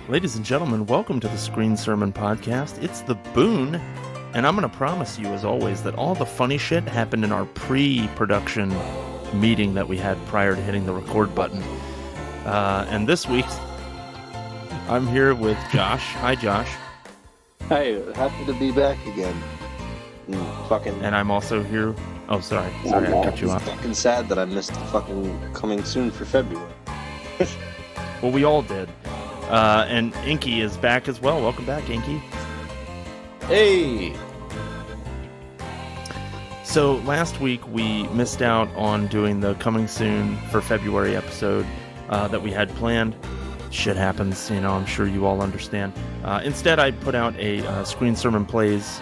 Ladies and gentlemen, welcome to the Screen Sermon Podcast. It's the Boone, and I'm going to promise you, as always, that all the funny shit happened in our pre-production meeting that we had prior to hitting the record button. And this week, I'm here with Josh. Hi, Josh. Hey, happy to be back again. And I'm also here... Oh, sorry, I cut you off. I'm fucking sad that I missed the fucking coming soon for February. Well, we all did. And Inky is back as well. Welcome back, Inky. Hey! So last week we missed out on doing the coming soon for February episode that we had planned. Shit happens, I'm sure you all understand. Instead, I put out a Screen Sermon Plays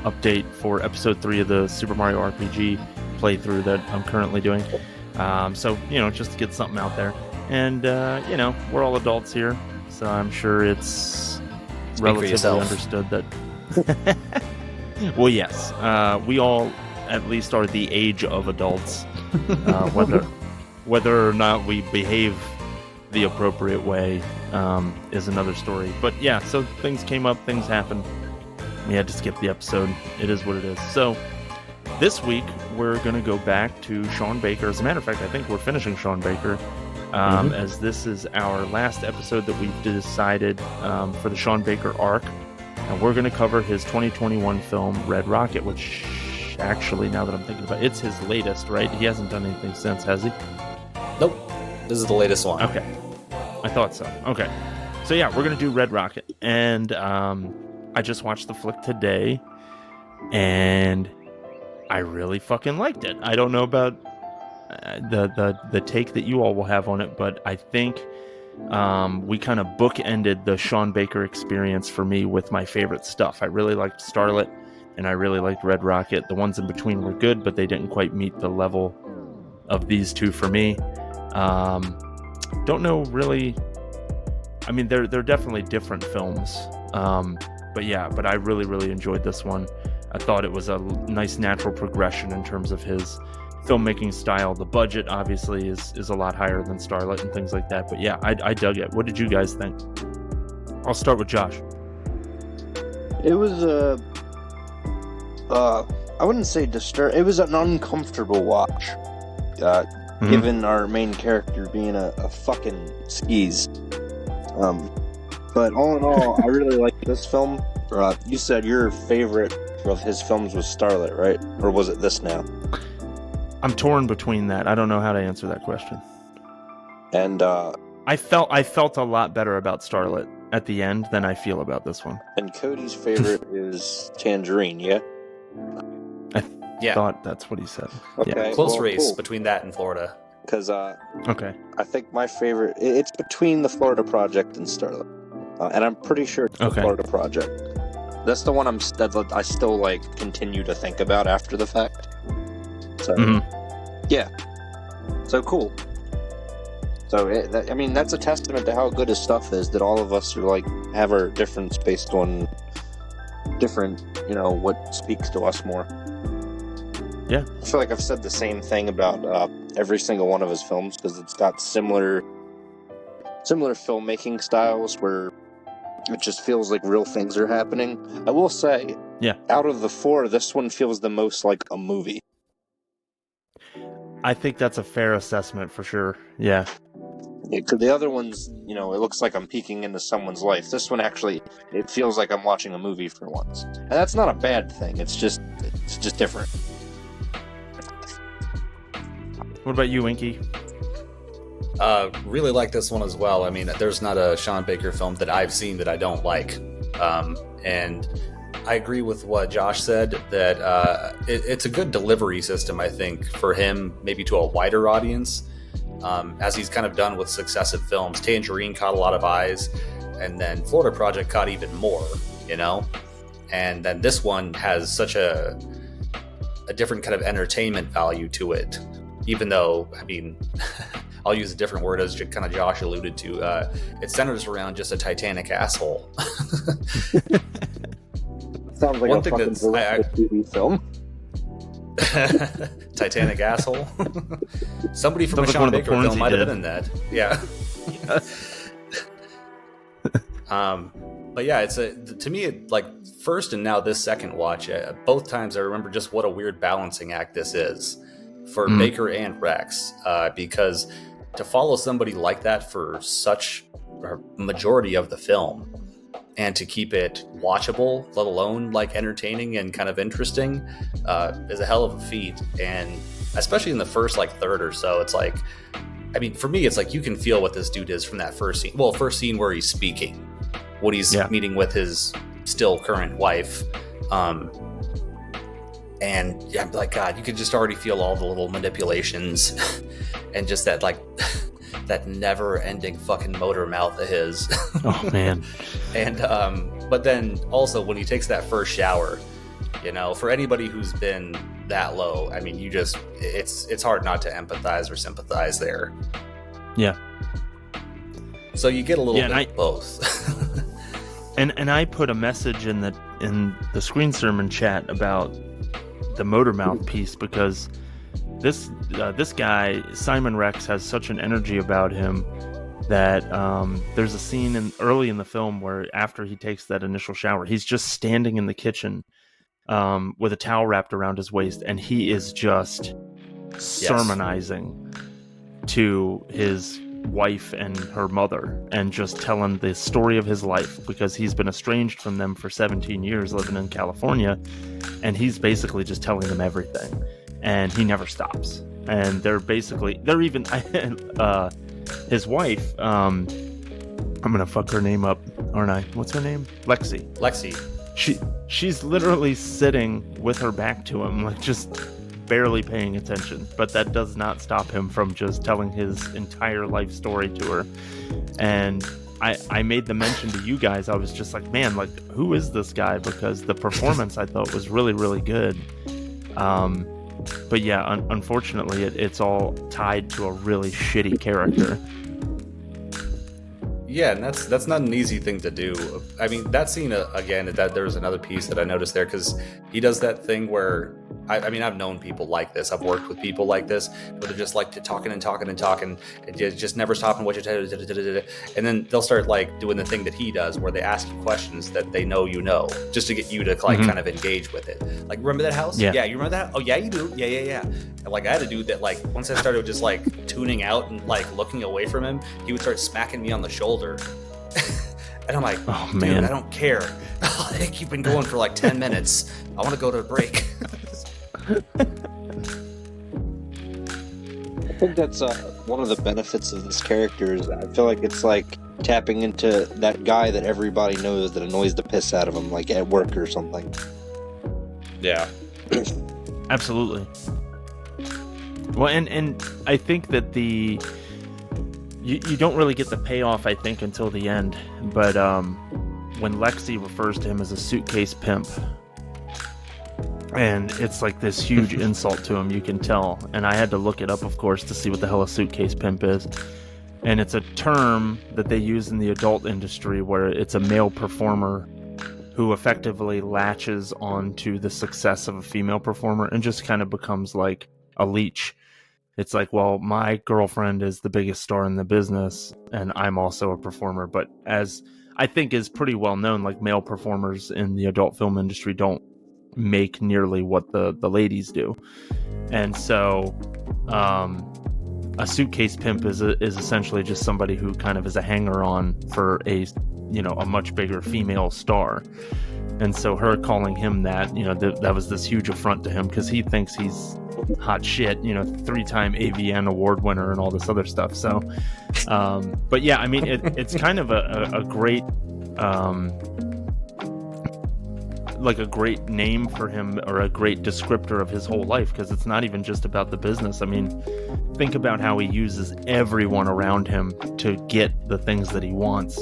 update for episode 3 of the Super Mario RPG playthrough that I'm currently doing. So, just to get something out there. And, we're all adults here, so I'm sure it's relatively understood that... Well, yes. We all at least are the age of adults. Whether or not we behave the appropriate way is another story. But yeah, so things came up, things happened. We had to skip the episode. It is what it is. So this week, we're going to go back to Sean Baker. As a matter of fact, I think we're finishing Sean Baker. As this is our last episode that we've decided for the Sean Baker arc. And we're going to cover his 2021 film, Red Rocket, which actually, now that I'm thinking about it, it's his latest, right? He hasn't done anything since, has he? Nope. This is the latest one. Okay. I thought so. Okay. So yeah, we're going to do Red Rocket. And I just watched the flick today, and I really fucking liked it. I don't know about the take that you all will have on it, but I think we kind of bookended the Sean Baker experience for me with my favorite stuff. I really liked Starlet, and I really liked Red Rocket. The ones in between were good, but they didn't quite meet the level of these two for me. Don't know really. I mean, they're definitely different films. But I really enjoyed this one. I thought it was a nice natural progression in terms of his filmmaking style. The budget obviously is a lot higher than Starlet and things like that. But yeah, I dug it. What did you guys think? I'll start with Josh. It was I wouldn't say it was an uncomfortable watch. Given our main character being a fucking skis. But all in all, I really like this film. You said your favorite of his films was Starlet, right? Or was it this now? I'm torn between that. I don't know how to answer that question. And I felt a lot better about Starlet at the end than I feel about this one. And Cody's favorite is Tangerine, yeah? Yeah. Thought that's what he said. Okay. Yeah. Close race between that and Florida. Because okay. I think my favorite, it's between the Florida Project and Starlet. And I'm pretty sure it's the Florida Project. That's the one I still continue to think about after the fact. So, yeah. So cool. So, that's a testament to how good his stuff is, that all of us are have our difference based on different, what speaks to us more. Yeah. I feel like I've said the same thing about every single one of his films, because it's got similar filmmaking styles where it just feels like real things are happening. I will say, out of the 4, this one feels the most like a movie. I think that's a fair assessment for sure. Yeah. Because the other ones, it looks like I'm peeking into someone's life. This one actually, it feels like I'm watching a movie for once. And that's not a bad thing. It's just different. What about you, Winky? Really like this one as well. I mean, there's not a Sean Baker film that I've seen that I don't like. And I agree with what Josh said, that it's a good delivery system, I think, for him, maybe to a wider audience, as he's kind of done with successive films. Tangerine caught a lot of eyes, and then Florida Project caught even more, And then this one has such a different kind of entertainment value to it. Even though, I mean, I'll use a different word, as kind of Josh alluded to. It centers around just a Titanic asshole. Sounds like one a thing fucking TV film. Titanic asshole. Somebody from a Sean Baker film might have been in that. Yeah. But yeah, to me, like first and now this second watch, both times I remember just what a weird balancing act this is for Baker and Rex, because to follow somebody like that for such a majority of the film and to keep it watchable, let alone like entertaining and kind of interesting, is a hell of a feat. And especially in the first like third or so, it's like, I mean, for me, it's like you can feel what this dude is from that first scene. Well, first scene where he's speaking, when he's meeting with his still current wife. And yeah, I'm like, God, you could just already feel all the little manipulations and just that like that never ending fucking motor mouth of his. Oh man. And but then also when he takes that first shower, you know, for anybody who's been that low, I mean, you just it's hard not to empathize or sympathize there. Yeah. So you get a little bit of both. and I put a message in the Screen Sermon chat about the motor mouth piece, because this guy Simon Rex has such an energy about him that there's a scene early in the film where after he takes that initial shower, he's just standing in the kitchen with a towel wrapped around his waist, and he is just sermonizing to his wife and her mother and just telling the story of his life, because he's been estranged from them for 17 years living in California, and he's basically just telling them everything, and he never stops. And they're even his wife, I'm gonna fuck her name up, aren't I? What's her name? Lexi. She's literally sitting with her back to him, like just barely paying attention, but that does not stop him from just telling his entire life story to her. And I made the mention to you guys, I was just like, man, like, who is this guy? Because the performance I thought was really, really good. But yeah, unfortunately, it's all tied to a really shitty character. Yeah, and that's not an easy thing to do. I mean, that scene, again, that there's another piece that I noticed there, because he does that thing where, I mean, I've known people like this. I've worked with people like this, where they're just like talking and just never stopping what you're and then they'll start like doing the thing that he does, where they ask you questions that they know you know, just to get you to like kind of engage with it. Like, remember that house? Yeah, you remember that? Oh yeah, you do. Yeah. And like I had a dude that like once I started just like tuning out and like looking away from him, he would start smacking me on the shoulder. And I'm like, oh dude, man, I don't care. I think you've been going for like 10 minutes. I want to go to a break. I think that's one of the benefits of this character is I feel like it's like tapping into that guy that everybody knows that annoys the piss out of them, like at work or something. Yeah. Absolutely. Well, and I think that you don't really get the payoff, I think, until the end. But when Lexi refers to him as a suitcase pimp, and it's like this huge insult to him, you can tell. And I had to look it up, of course, to see what the hell a suitcase pimp is. And it's a term that they use in the adult industry where it's a male performer who effectively latches onto the success of a female performer and just kind of becomes like a leech. It's like, well, my girlfriend is the biggest star in the business, and I'm also a performer. But as I think is pretty well known, like male performers in the adult film industry don't make nearly what the ladies do. And so a suitcase pimp is essentially just somebody who kind of is a hanger-on for a much bigger female star. And so her calling him that, that was this huge affront to him, because he thinks he's hot shit, 3-time AVN award winner and all this other stuff. So but yeah, I mean, it's kind of a great like a great name for him, or a great descriptor of his whole life, because it's not even just about the business. I mean, think about how he uses everyone around him to get the things that he wants,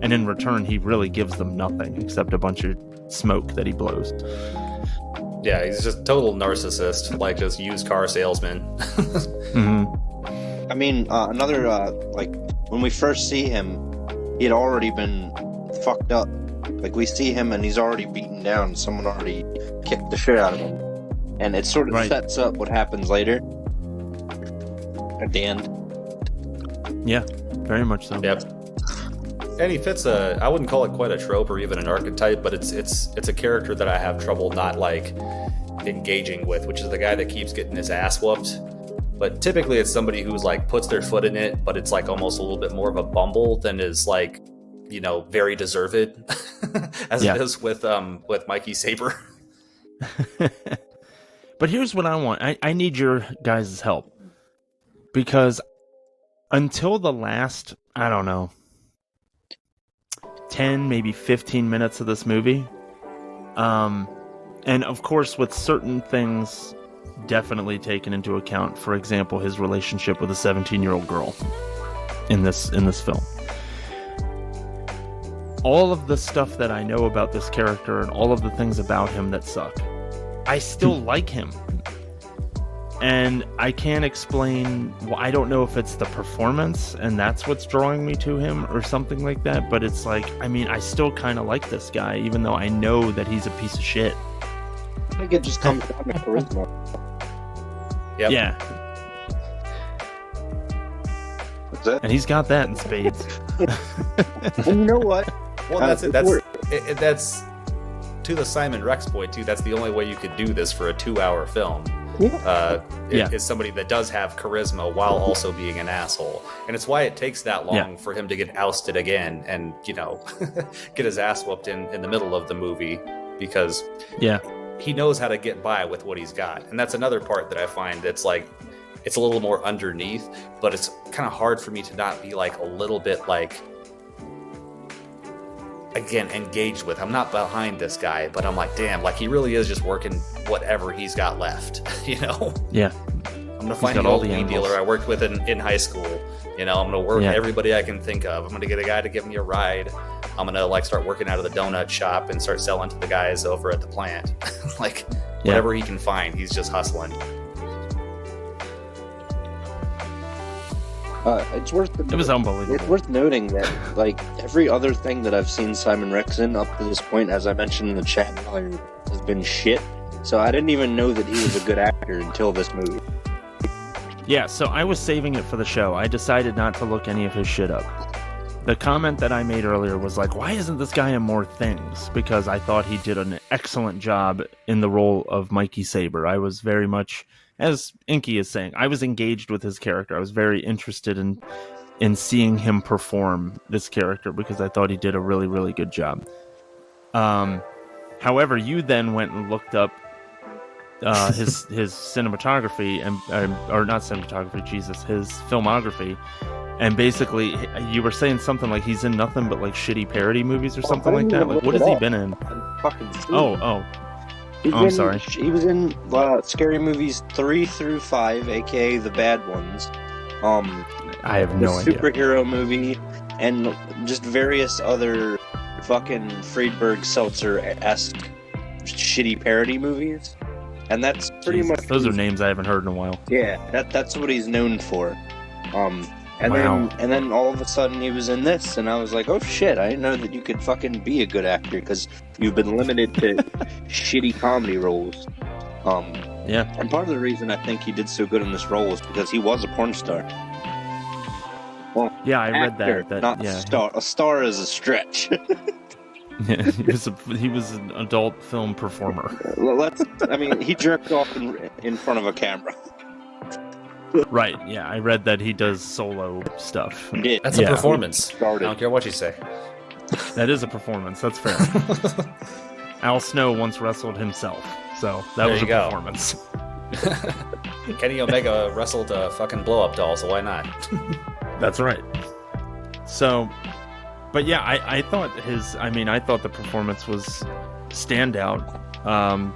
and in return he really gives them nothing except a bunch of smoke that he blows. Yeah, he's just total narcissist, like just used car salesman. I mean, another like when we first see him, he had already been fucked up. Like, we see him and he's already beaten down. Someone already kicked the shit out of him. And it sort of sets up what happens later. At the end. Yeah, very much so. Yep. And he fits I wouldn't call it quite a trope or even an archetype, but it's a character that I have trouble not like engaging with, which is the guy that keeps getting his ass whooped. But typically it's somebody who's like puts their foot in it, but it's like almost a little bit more of a bumble than is like, you know, very deserved as it is with Mikey Saber. But here's what I want. I need your guys' help, because until the last, I don't know, 10, maybe 15 minutes of this movie, and of course with certain things definitely taken into account, for example, his relationship with a 17-year-old girl in this film. All of the stuff that I know about this character and all of the things about him that suck, I still like him. And I can't explain, I don't know if it's the performance and that's what's drawing me to him or something like that, but it's like, I mean, I still kind of like this guy, even though I know that he's a piece of shit. I think it just comes down to charisma. Yep. Yeah. That's it. And he's got that in spades. And you know what? Well, that's it. That's to the Simon Rex point too. That's the only way you could do this for a 2-hour film. Is somebody that does have charisma while also being an asshole, and it's why it takes that long for him to get ousted again and, you know, get his ass whooped in the middle of the movie, because he knows how to get by with what he's got. And that's another part that I find that's like, it's a little more underneath, but it's kind of hard for me to not be like a little bit like, again, engaged with. I'm not behind this guy, but I'm like, damn, like he really is just working whatever he's got left, you know? Yeah. I'm gonna find the old weed dealer I worked with in high school. You know, I'm gonna work everybody I can think of. I'm gonna get a guy to give me a ride. I'm gonna like start working out of the donut shop and start selling to the guys over at the plant. Like whatever he can find, he's just hustling. It was unbelievable. It's worth noting that, like, every other thing that I've seen Simon Rex in up to this point, as I mentioned in the chat earlier, has been shit. So I didn't even know that he was a good actor until this movie. Yeah, so I was saving it for the show. I decided not to look any of his shit up. The comment that I made earlier was like, why isn't this guy in more things? Because I thought he did an excellent job in the role of Mikey Saber. I was very much, as Inky is saying, I was engaged with his character. I was very interested in seeing him perform this character because I thought he did a really, really good job. However, you then went and looked up his cinematography or not cinematography, Jesus, his filmography, and basically you were saying something like he's in nothing but like shitty parody movies or something like that. Like, what has he been in? I'm sorry. He was in Scary Movies 3 through 5, aka the bad ones. I have no idea. Superhero movie, and just various other fucking Friedberg Seltzer-esque shitty parody movies. And that's pretty much... Those are names I haven't heard in a while. Yeah, that's what he's known for. And then all of a sudden he was in this, and I was like, oh shit, I didn't know that you could fucking be a good actor, because you've been limited to shitty comedy roles. And part of the reason I think he did so good in this role was because he was a porn star. Well, yeah, I actor, read that. Not a star. A star is a stretch. Yeah, he was an adult film performer. He jerked off in front of a camera. Right, yeah, I read that he does solo stuff. Yeah. That's a performance. I don't care what you say. That is a performance, that's fair. Al Snow once wrestled himself, so that was a performance. Kenny Omega wrestled a fucking blow-up doll, so why not? That's right. So, but yeah, I thought the performance was standout. I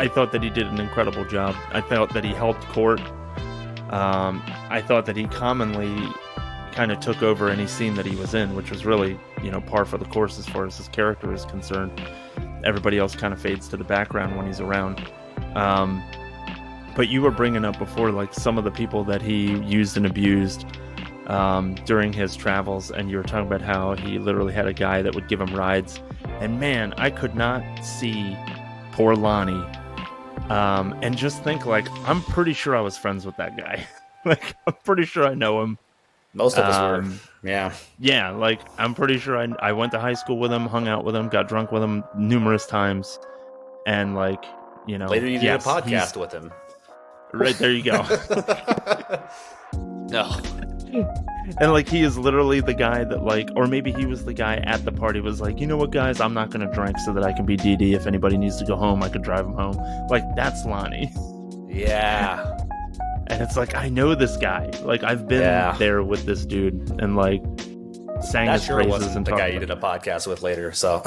thought that he did an incredible job. I felt that he held court. I thought that he commonly kind of took over any scene that he was in, which was really, par for the course as far as his character is concerned. Everybody else kind of fades to the background when he's around. But you were bringing up before, like, some of the people that he used and abused during his travels, and you were talking about how he literally had a guy that would give him rides. And man, I could not see poor Lonnie and just think, like, I'm pretty sure I was friends with that guy. Like, I'm pretty sure I know him. Most of us were. Yeah, like I'm pretty sure I went to high school with him, hung out with him, got drunk with him numerous times, and like, you know, later you did a podcast with him. Right, there you go. No. And like he is literally the guy that like, or maybe he was the guy at the party was like, you know what, guys, I'm not gonna drink so that I can be DD. If anybody needs to go home, I could drive him home. Like that's Lonnie. Yeah. And it's like, I know this guy. Like I've been there with this dude and like sang his praises wasn't and the guy you did a podcast with later. So.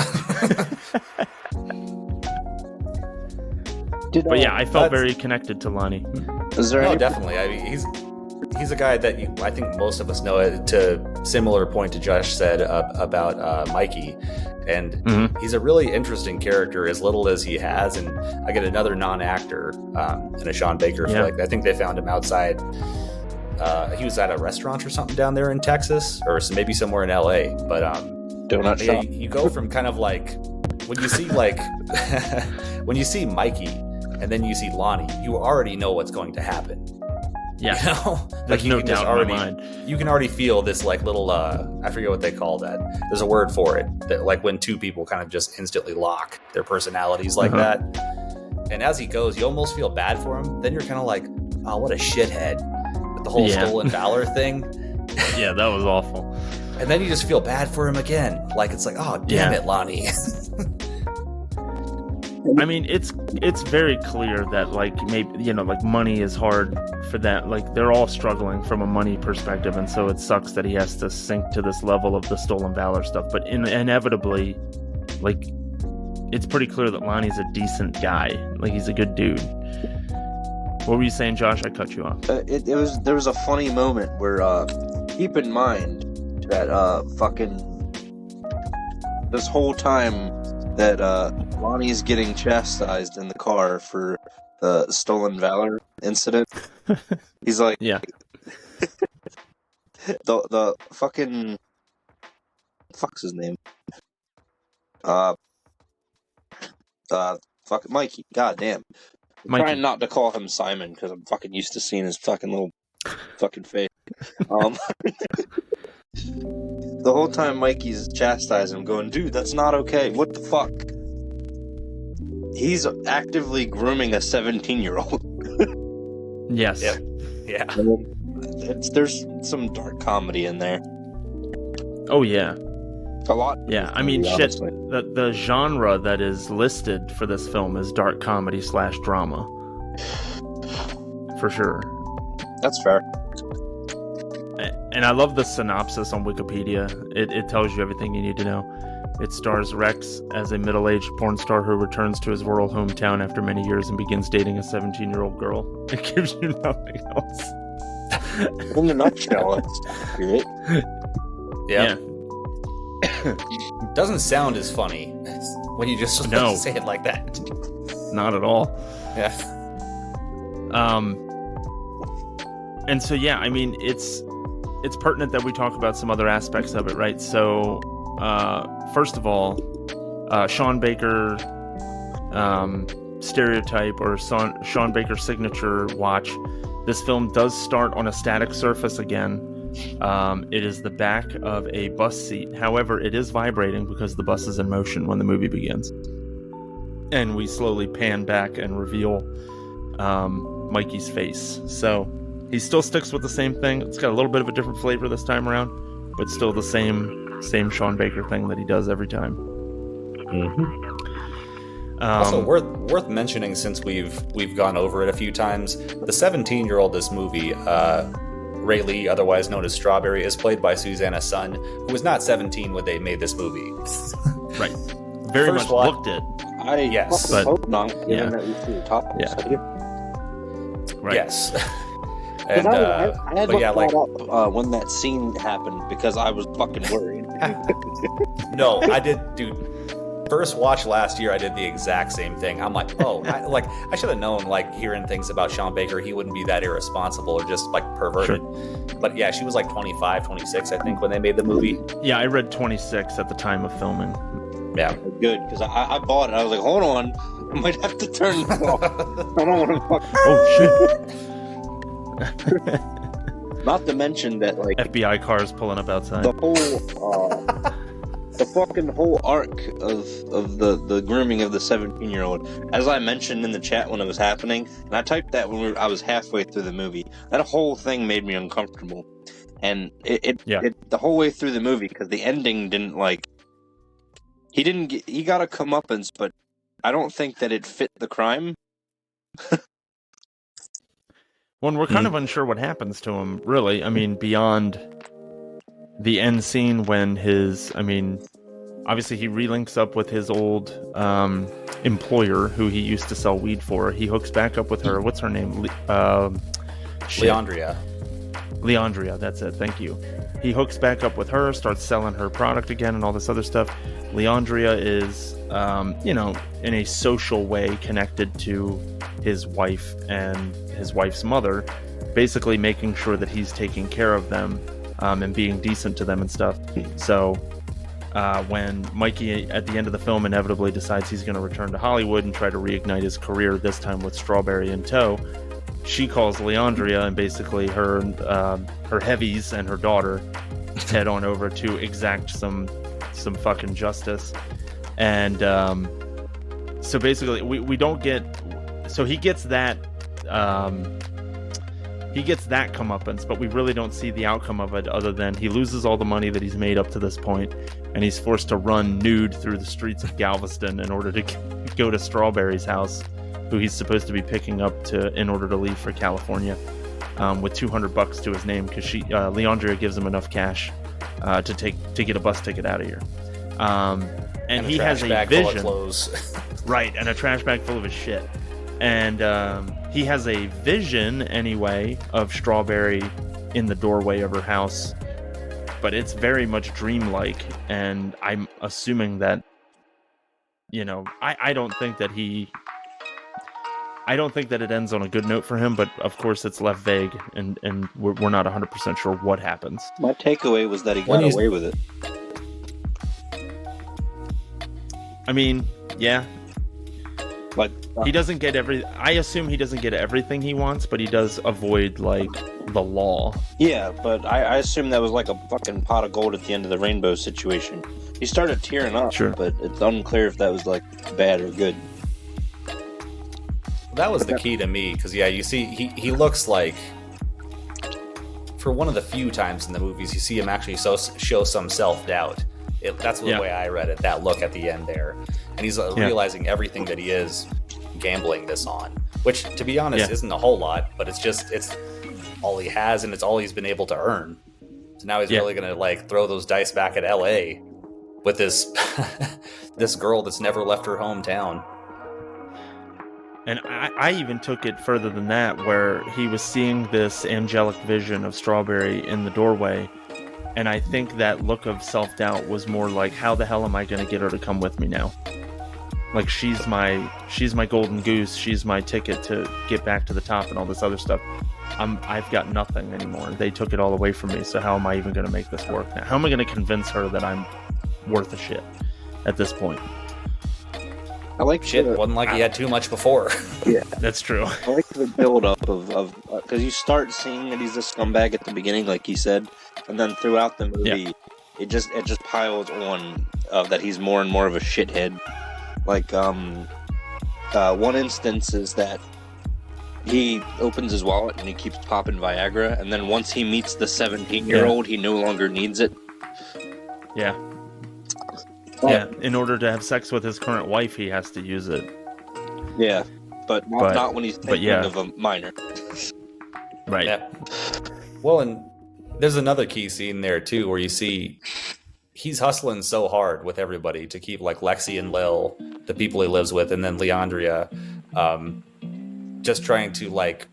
But yeah, I felt very connected to Lonnie. Is there no, definitely. I mean, he's a guy that I think most of us know. To similar point to Josh said about Mikey, and he's a really interesting character, as little as he has. And I get another non-actor in a Sean Baker flick. I think they found him outside. He was at a restaurant or something down there in Texas, or maybe somewhere in LA. But Donut shop. You go from kind of like when you see like when you see Mikey. And then you see Lonnie, you already know what's going to happen. Yeah. You know? There's no doubt in my mind. You can already feel this like little, I forget what they call that. There's a word for it. That, like when two people kind of just instantly lock their personalities like that. And as he goes, you almost feel bad for him. Then you're kind of like, oh, what a shithead. With the whole stolen valor thing. Yeah, that was awful. And then you just feel bad for him again. Like it's like, oh, damn it, Lonnie. I mean, it's very clear that like maybe, you know, like money is hard for that. Like they're all struggling from a money perspective, and so it sucks that he has to sink to this level of the stolen valor stuff. But inevitably, like it's pretty clear that Lonnie's a decent guy. Like he's a good dude. What were you saying, Josh? I cut you off. There was a funny moment where keep in mind that fucking this whole time that Lonnie's getting chastised in the car for the stolen valor incident. He's like, the fucking fuck's his name? Fuck Mikey. God damn. I'm trying not to call him Simon because I'm fucking used to seeing his fucking little fucking face. The whole time Mikey's chastising him, going, dude, that's not okay. What the fuck? He's actively grooming a 17-year-old. Yes. Yep. Yeah. There's some dark comedy in there. Oh, yeah. A lot. Yeah, I mean, shit. The genre that is listed for this film is dark comedy / drama. For sure. That's fair. And I love the synopsis on Wikipedia. It tells you everything you need to know. It stars Rex as a middle-aged porn star who returns to his rural hometown after many years and begins dating a 17-year-old girl. It gives you nothing else. In a nutshell, it's accurate. Yeah. Doesn't sound as funny when you just say it like that. Not at all. Yeah. And so, yeah, I mean, it's pertinent that we talk about some other aspects of it, right? So, first of all, Sean Baker stereotype or Sean Baker signature watch. This film does start on a static surface again. It is the back of a bus seat. However, it is vibrating because the bus is in motion when the movie begins. And we slowly pan back and reveal Mikey's face. So he still sticks with the same thing. It's got a little bit of a different flavor this time around, but still the same Sean Baker thing that he does every time. Also worth mentioning, since we've gone over it a few times, the 17-year-old this movie, Ray Lee, otherwise known as Strawberry, is played by Susanna Sun, who was not 17 when they made this movie. Right. Very much looked it. But hope not, given that we see the top. Right. Yes. And I had to look up when that scene happened because I was fucking worried. No, I did, dude. First watch last year, I did the exact same thing. I'm like, I should have known, like, hearing things about Sean Baker, he wouldn't be that irresponsible or just, like, perverted. Sure. But yeah, she was like 25, 26, I think, when they made the movie. Yeah, I read 26 at the time of filming. Yeah. Good, because I bought it. I was like, hold on. I might have to turn this off. I don't want to fuck. Oh, shit. Not to mention that, like, FBI cars pulling up outside. The whole, the fucking whole arc of the grooming of the 17-year-old, as I mentioned in the chat when it was happening, and I typed that when I was halfway through the movie. That whole thing made me uncomfortable, and it the whole way through the movie, because the ending didn't, like, he got a comeuppance, but I don't think that it fit the crime. Well, we're kind of unsure what happens to him, really. I mean, beyond the end scene when obviously he relinks up with his old employer who he used to sell weed for. He hooks back up with her. What's her name? Leandria. Leandria, that's it. Thank you. He hooks back up with her, starts selling her product again and all this other stuff. Leandria is, in a social way connected to his wife and his wife's mother, basically making sure that he's taking care of them and being decent to them and stuff. So when Mikey at the end of the film inevitably decides he's going to return to Hollywood and try to reignite his career, this time with Strawberry in tow, she calls Leandria, and basically her heavies and her daughter head on over to exact some fucking justice. And so basically we don't get, so he gets that comeuppance, but we really don't see the outcome of it other than he loses all the money that he's made up to this point, and he's forced to run nude through the streets of Galveston in order to go to Strawberry's house, who he's supposed to be picking up in order to leave for California, with $200 to his name, because Leandria gives him enough cash to get a bus ticket out of here. And he has a vision, right, and a trash bag full of his shit. And he has a vision, anyway, of Strawberry in the doorway of her house. But it's very much dreamlike, and I'm assuming that, I don't think that it ends on a good note for him, but of course it's left vague, and we're not 100% sure what happens. My takeaway was that he got away with it. I mean, yeah. Like, he doesn't get I assume he doesn't get everything he wants, but he does avoid, like, the law. Yeah, but I assume that was like a fucking pot of gold at the end of the rainbow situation. He started tearing up, sure, but it's unclear if that was, like, bad or good. That was the key to me, because, yeah, you see, he looks like, for one of the few times in the movies, you see him actually show some self-doubt. That's the way I read it, that look at the end there. And he's realizing everything that he is gambling this on, which, to be honest, isn't a whole lot, but it's all he has, and it's all he's been able to earn. So now he's really going to, like, throw those dice back at L.A. with this this girl that's never left her hometown. And I even took it further than that, where he was seeing this angelic vision of Strawberry in the doorway, and I think that look of self-doubt was more like, how the hell am I going to get her to come with me now? Like, she's my golden goose, she's my ticket to get back to the top and all this other stuff. I've got nothing anymore. They took it all away from me, so how am I even going to make this work now? How am I going to convince her that I'm worth a shit at this point? I like wasn't like he had too much before. Yeah, that's true. I like the build up of because you start seeing that he's a scumbag at the beginning, like he said, and then throughout the movie, it just piles on that he's more and more of a shithead. Like one instance is that he opens his wallet and he keeps popping Viagra, and then once he meets the 17-year-old, he no longer needs it. Yeah. Yeah, in order to have sex with his current wife, he has to use it. Yeah, but not when he's thinking of a minor. Right. Yeah. Well, and there's another key scene there, too, where you see he's hustling so hard with everybody to keep, like, Lexi and Lil, the people he lives with, and then Leandria, just trying to, like,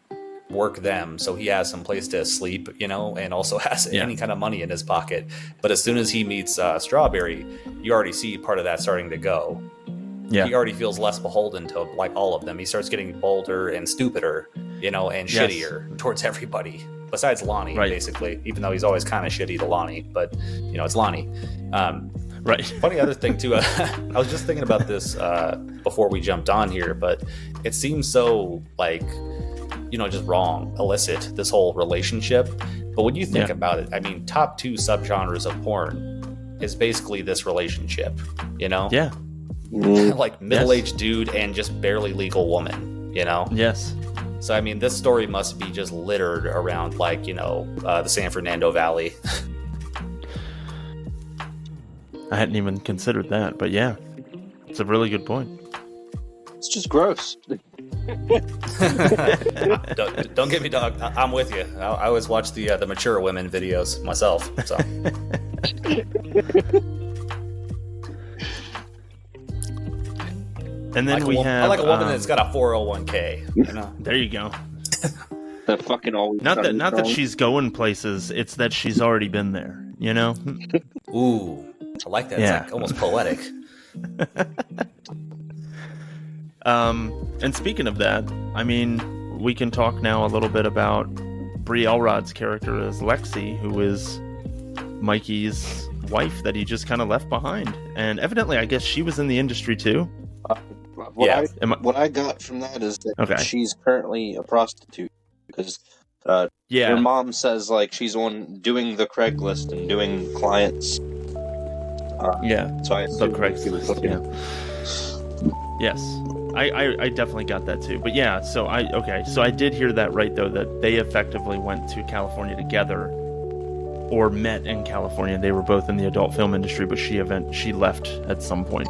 work them so he has some place to sleep, and also has any kind of money in his pocket. But as soon as he meets Strawberry, you already see part of that starting to go. Yeah. He already feels less beholden to, like, all of them. He starts getting bolder and stupider, and shittier towards everybody. Besides Lonnie, basically, even though he's always kind of shitty to Lonnie, but, it's Lonnie. Right. Funny other thing, too, I was just thinking about this before we jumped on here, but it seems so, like, just wrong, illicit, this whole relationship. But when you think about it, I mean, top 2 subgenres of porn is basically this relationship, you know? Yeah. Like middle-aged dude and just barely legal woman, you know? Yes. So, I mean, this story must be just littered around, like, you know, the San Fernando Valley. I hadn't even considered that, but yeah, it's a really good point. It's just gross. Don't get me, dog. I'm with you. I always watch the mature women videos myself. So. And then I like a woman that's got a 401k. You know? There you go. That fucking always. Not that she's going places. It's that she's already been there. You know. Ooh, I like that. Yeah. It's like almost poetic. And speaking of that, I mean, we can talk now a little bit about Brie Elrod's character as Lexi, who is Mikey's wife that he just kind of left behind. And evidently, I guess she was in the industry too. What I got from that is that she's currently a prostitute because her mom says like she's on doing the Craigslist and doing clients. So I the Craigslist. Yes, I definitely got that too. But yeah, so I did hear that right though, that they effectively went to California together or met in California. They were both in the adult film industry, but she left at some point.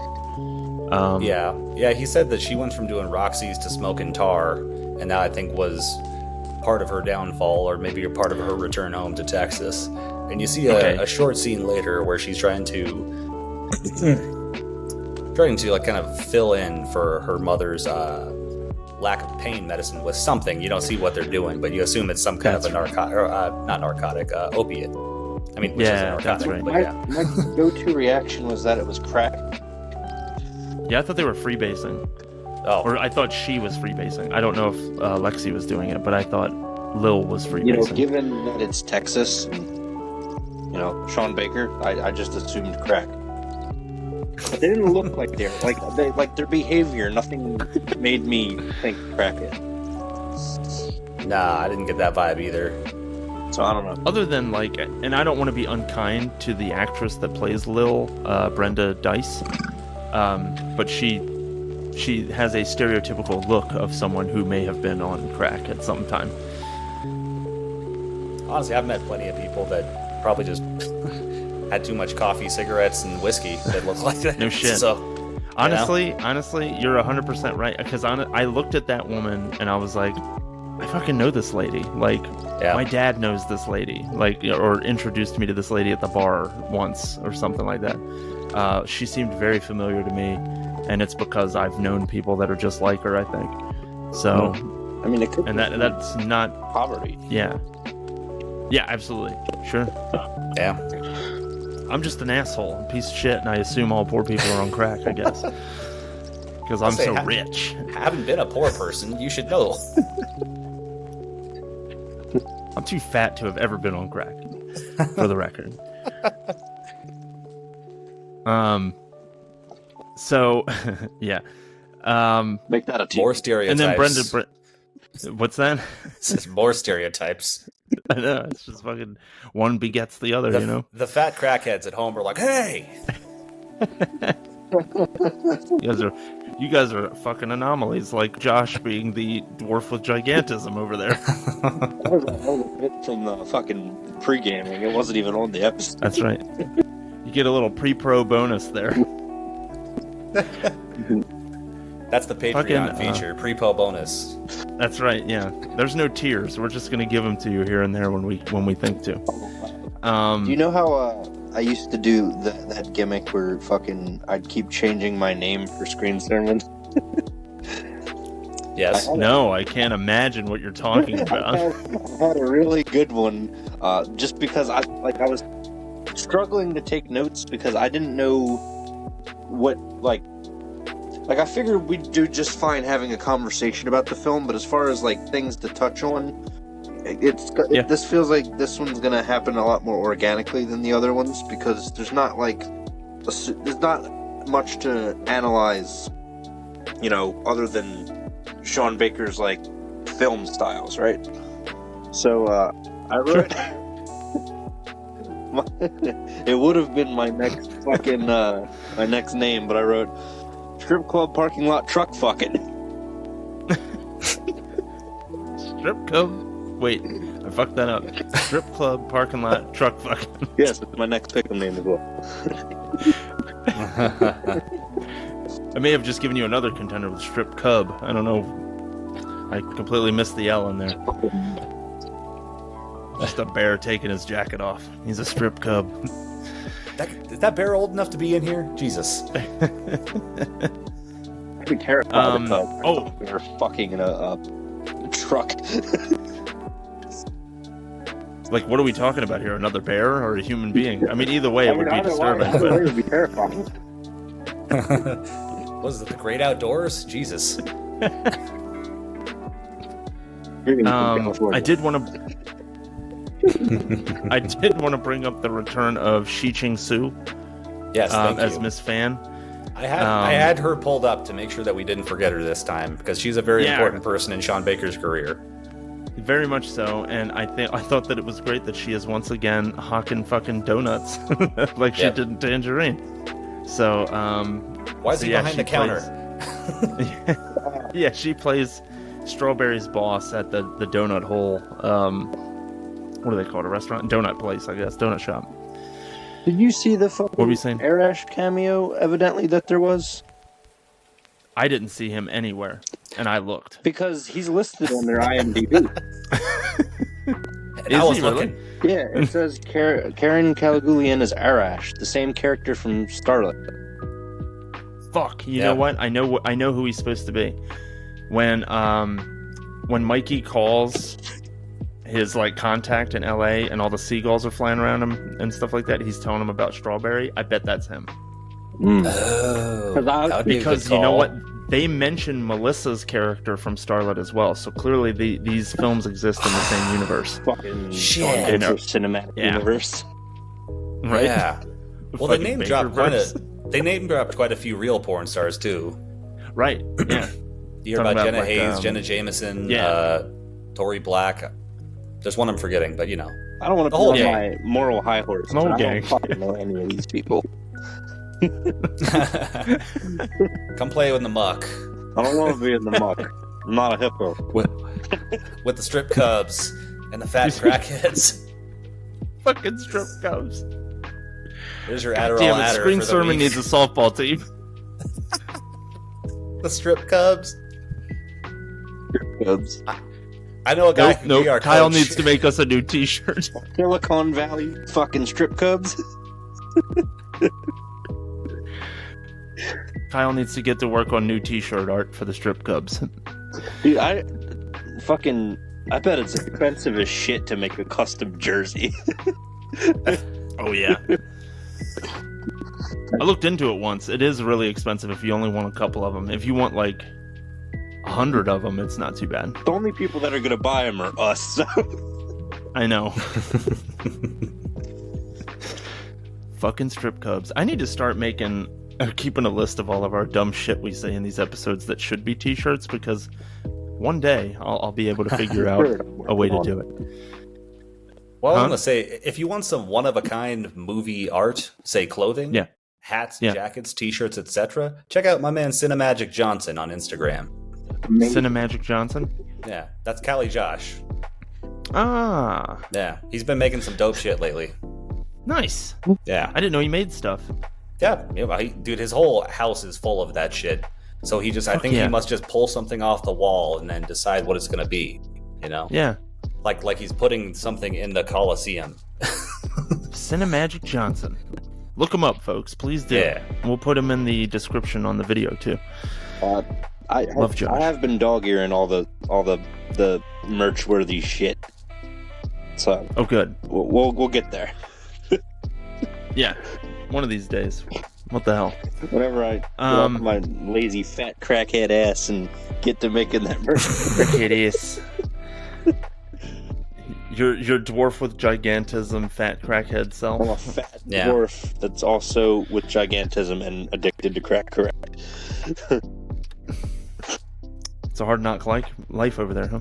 He said that she went from doing Roxy's to smoking tar, and that I think was part of her downfall, or maybe a part of her return home to Texas. And you see a short scene later where she's trying to like kind of fill in for her mother's lack of pain medicine with something. You don't see what they're doing, but you assume it's some kind of a opiate. I mean, which is a narcotic. That's right. My go-to reaction was that it was crack. Yeah, I thought they were freebasing. Oh. Or I thought she was freebasing. I don't know if Lexi was doing it, but I thought Lil was freebasing. You know, given that it's Texas and, you know, Sean Baker, I just assumed crack. But they didn't look like like their behavior, nothing made me think crack it. Nah, I didn't get that vibe either. So I don't know. Other than like, and I don't want to be unkind to the actress that plays Lil, Brenda Dice. But she has a stereotypical look of someone who may have been on crack at some time. Honestly, I've met plenty of people that probably just had too much coffee, cigarettes, and whiskey that look like that. No shit. So, honestly, you're 100% right. Because I looked at that woman and I was like, I fucking know this lady. Like, my dad knows this lady. Like, or introduced me to this lady at the bar once or something like that. She seemed very familiar to me, and it's because I've known people that are just like her, I think. So, I mean, it could, and that's not poverty. Yeah, absolutely, sure. Yeah, I'm just an asshole, a piece of shit, and I assume all poor people are on crack, I guess, because I'm so rich. Haven't been a poor person, you should know. I'm too fat to have ever been on crack, for the record. So, yeah. Make that a team. More stereotypes. And then what's that? More stereotypes. I know, it's just fucking one begets the other, you know? The fat crackheads at home are like, hey! You guys are fucking anomalies, like Josh being the dwarf with gigantism over there. That was a bit from the fucking pre-gaming. It wasn't even on the episode. That's right. You get a little pre-pro bonus there. That's the Patreon feature, pre-po bonus. That's right, yeah. There's no tiers. We're just gonna give them to you here and there when we think to. Do you know how I used to do that gimmick where fucking I'd keep changing my name for screen sermons? Yes. No, I can't imagine what you're talking about. I had a really good one, just because I was struggling to take notes because I didn't know what like I figured we'd do just fine having a conversation about the film, but as far as like things to touch on, this feels like this one's gonna happen a lot more organically than the other ones because there's not much to analyze, you know, other than Sean Baker's like film styles, right? So I wrote It would have been my next fucking my next name, but I wrote strip club parking lot truck fucking. Strip club. Wait, I fucked that up. Strip club parking lot truck fucking. Yes, it's my next pick'em name as well. I may have just given you another contender with strip cub. I don't know. I completely missed the L in there. Just a bear taking his jacket off. He's a strip cub. Is that bear old enough to be in here? Jesus. I'd be terrified of a cub. Oh, They're fucking in a truck. like, what are we talking about here? Another bear or a human being? I mean, either way, it would be disturbing. It But would be terrifying. Was it the great outdoors? Jesus. I did want to. I did want to bring up the return of Shi-Ching Su Yes, thank as you. Miss Fan. I had her pulled up to make sure that we didn't forget her this time because she's a very important person in Sean Baker's career. Very much so, and I thought that it was great that she is once again hawking fucking donuts like she did in Tangerine. So, why is he behind the counter? Yeah, she plays Strawberry's boss at the donut hole. What do they call it? A restaurant? Donut place, I guess. Donut shop. Did you see the fucking What were you saying? Arash cameo, evidently, that there was? I didn't see him anywhere, and I looked. Because he's listed on their IMDb. And I was looking. Yeah, it says Karen Kalagoulian as Arash, the same character from Starlight. Fuck. You know what? I know who he's supposed to be. When Mikey calls his like contact in LA and all the seagulls are flying around him and stuff like that, he's telling him about Strawberry. I bet that's him. Oh, because you know what? They mention Melissa's character from Starlet as well, so clearly these films exist in the same universe. Fucking shit. Cinematic universe. Right? Yeah. Well, they name dropped quite a few real porn stars too. Right. Yeah. You hear about Jenna Hayes, Jenna Jameson, Tori Black. There's one I'm forgetting, but you know. I don't want to whole be on my moral high horse. The whole I gang. don't fucking know any of these people. Come play in the muck. I don't want to be in the muck. I'm not a hippo. With the strip cubs and the fat crackheads. Fucking strip cubs. There's your Adderall Damn it, adder Spring for the Sermon week. needs a softball team. The strip cubs. Cubs. I know a guy who can be our Kyle coach. needs to make us a new t-shirt. Silicon Valley fucking strip cubs. Kyle needs to get to work on new t-shirt art for the strip cubs. Dude, I bet it's expensive as shit to make a custom jersey. Oh yeah. I looked into it once. It is really expensive if you only want a couple of them. If you want like 100 of them, it's not too bad. The only people that are gonna buy them are us. So. I know. Fucking strip cubs. I need to start keeping a list of all of our dumb shit we say in these episodes that should be t-shirts, because one day I'll be able to figure out a way to do it. Well, I'm gonna say, if you want some one-of-a-kind movie art, say clothing, hats, jackets, t-shirts, etc., check out my man Cinemagic Johnson on Instagram. Cinemagic Johnson? Yeah, that's Cali Josh. Ah. Yeah, he's been making some dope shit lately. Nice. Yeah. I didn't know he made stuff. Yeah, dude, his whole house is full of that shit. So he he must just pull something off the wall and then decide what it's gonna be, you know? Yeah. Like he's putting something in the Coliseum. Cinemagic Johnson. Look him up, folks. Please do. Yeah. We'll put him in the description on the video too. Love Josh. I have been dog-earing all the merch-worthy shit. So. Oh, good. We'll get there. Yeah. One of these days. What the hell? Whenever I get off my lazy fat crackhead ass and get to making that merch. Crackhead ass. Your dwarf with gigantism, fat crackhead self. I'm a fat dwarf that's also with gigantism and addicted to crack. Correct. It's a hard knock life over there, huh?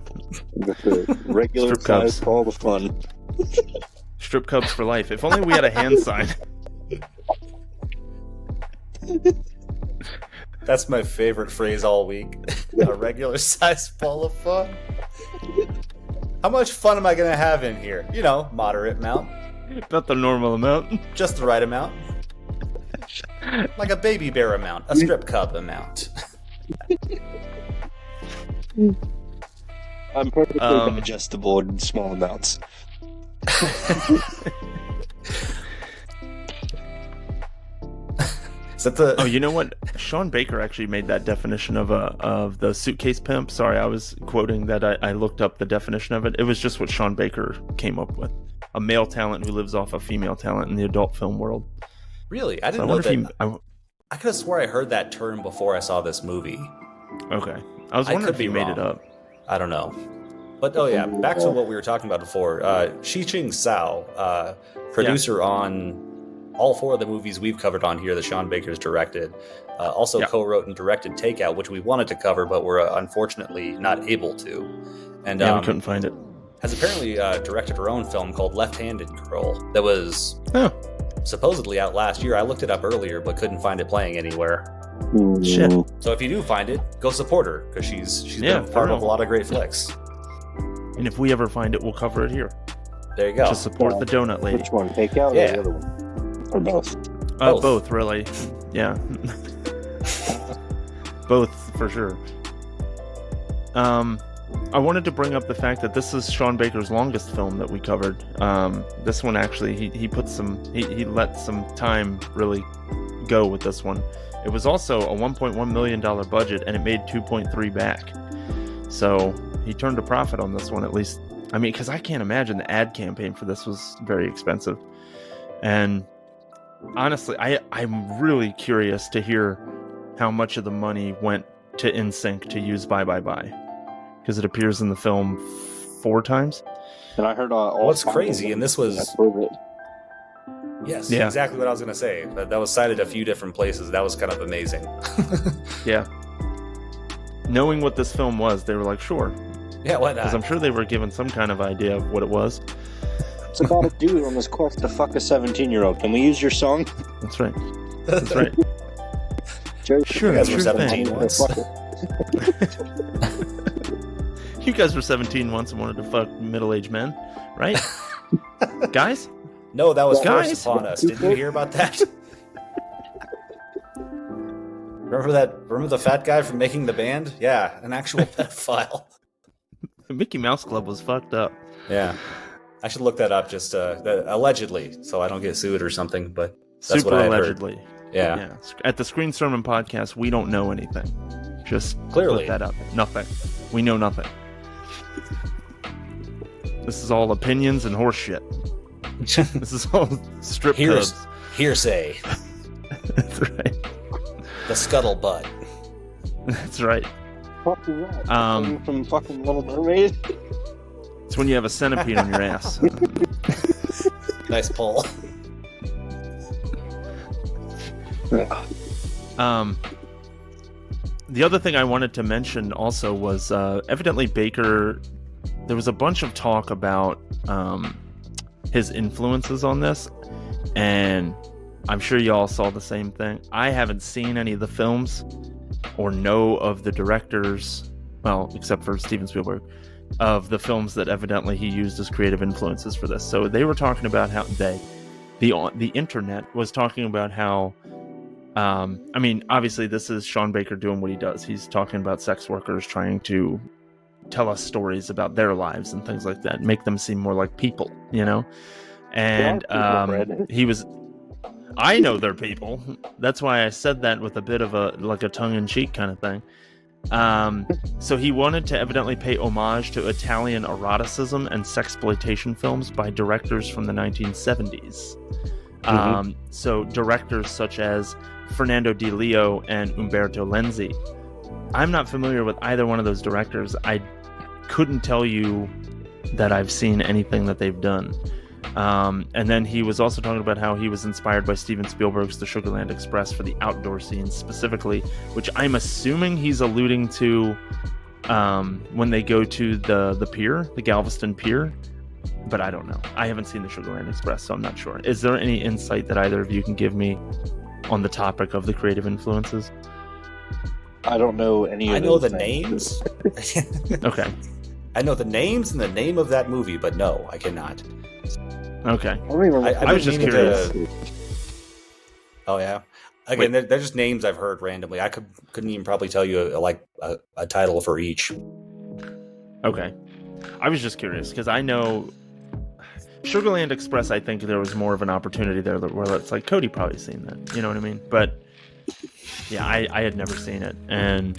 With the regular size for all the fun. Strip clubs for life. If only we had a hand sign. That's my favorite phrase all week. A regular sized ball of fun. How much fun am I going to have in here? You know, moderate amount. Not the normal amount. Just the right amount. Like a baby bear amount. A strip club amount. I'm perfectly digestible in small amounts. Is that the... Oh, you know what? Sean Baker actually made that definition of the suitcase pimp. Sorry, I was quoting that. I looked up the definition of it. It was just what Sean Baker came up with. A male talent who lives off of female talent in the adult film world. Really? I didn't know that. I could have swore I heard that term before I saw this movie. Okay. I was wondering if you made it up. I don't know. But, oh yeah, back to what we were talking about before. Shih-Ching Tsao, producer on all 4 of the movies we've covered on here that Sean Baker's directed. Also co-wrote and directed Takeout, which we wanted to cover, but were unfortunately not able to. And we couldn't find it. Has apparently directed her own film called Left-Handed Girl that was supposedly out last year. I looked it up earlier, but couldn't find it playing anywhere. Shit. So if you do find it, go support her, because she's been part of a lot of great flicks. And if we ever find it, we'll cover it here. There you go. To support the donut lady. Which one? Takeout or the other one? Or both? Both, really. Yeah. Both, for sure. I wanted to bring up the fact that this is Sean Baker's longest film that we covered. This one actually, he let some time really go with this one. It was also a $1.1 million budget, and it made 2.3 back. So he turned a profit on this one, at least. I mean, because I can't imagine the ad campaign for this was very expensive. And honestly, I'm really curious to hear how much of the money went to NSYNC to use Bye Bye Bye, because it appears in the film 4 times. And I heard what's crazy, and this was... Yes, exactly what I was going to say. That was cited a few different places. That was kind of amazing. Yeah. Knowing what this film was, they were like, sure. Yeah, why not? Because I'm sure they were given some kind of idea of what it was. It's about a dude on this quest to fuck a 17-year-old. Can we use your song? That's right. That's right. Sure, you guys were 17 once. You guys were 17 once and wanted to fuck middle-aged men, right? Guys? No, that was forced upon us. Didn't you hear about that? Remember the fat guy from Making the Band? Yeah, an actual pedophile. The Mickey Mouse Club was fucked up. Yeah. I should look that up, just allegedly, so I don't get sued or something, but that's Super what I allegedly. Heard. Yeah. At the Screen Sermon Podcast, we don't know anything. Just clearly put that up. Nothing. We know nothing. This is all opinions and horse shit. This is all strip clubs. Hearsay. That's right. The scuttlebutt. That's right. What is that? From fucking Little Mermaid? It's when you have a centipede on your ass. Nice pull. The other thing I wanted to mention also was evidently Baker, there was a bunch of talk about his influences on this, and I'm sure you all saw the same thing. I haven't seen any of the films or know of the directors, well, except for Steven Spielberg, of the films that evidently he used as creative influences for this. So they were talking about how the internet was talking about how I mean, obviously this is Sean Baker doing what he does. He's talking about sex workers trying to tell us stories about their lives and things like that, make them seem more like people, you know? And I know they're people. That's why I said that with a bit of a tongue-in-cheek kind of thing. So he wanted to evidently pay homage to Italian eroticism and sexploitation films by directors from the 1970s. So directors such as Fernando Di Leo and Umberto Lenzi. I'm not familiar with either one of those directors. I couldn't tell you that I've seen anything that they've done. And then he was also talking about how he was inspired by Steven Spielberg's The Sugarland Express for the outdoor scenes specifically, which I'm assuming he's alluding to when they go to the pier, the Galveston Pier. but I don't know. I haven't seen the Sugarland Express, so I'm not sure. Is there any insight that either of you can give me on the topic of the creative influences? I don't know any of I know the things. names. Okay. I know the names and the name of that movie, but no, I cannot. Okay. I was just curious. Oh yeah. Again, they're just names I've heard randomly. I couldn't even probably tell you a title for each. Okay. I was just curious because I know Sugarland Express, I think there was more of an opportunity there where it's like Cody probably seen that. You know what I mean? But yeah, I had never seen it. And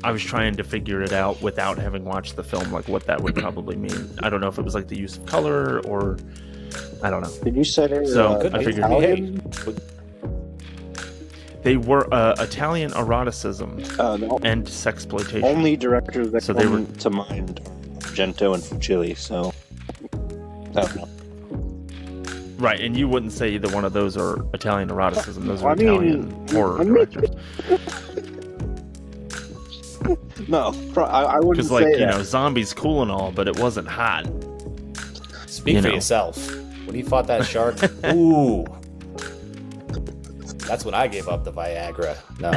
I was trying to figure it out without having watched the film, like what that would probably mean. I don't know if it was like the use of color or I don't know. Did you say they were So I figured, Italian? They were Italian eroticism No. and sexploitation. Only directors that So come they were- to mind are Argento and Fucili, so I don't know. Right, and you wouldn't say either one of those are Italian eroticism. Those are I mean- Italian horror I mean- directors. No, I wouldn't Because, say like, that. you know, zombies cool and all, but it wasn't hot. Speak You for know. yourself. When he fought that shark, ooh. That's when I gave up the Viagra. No.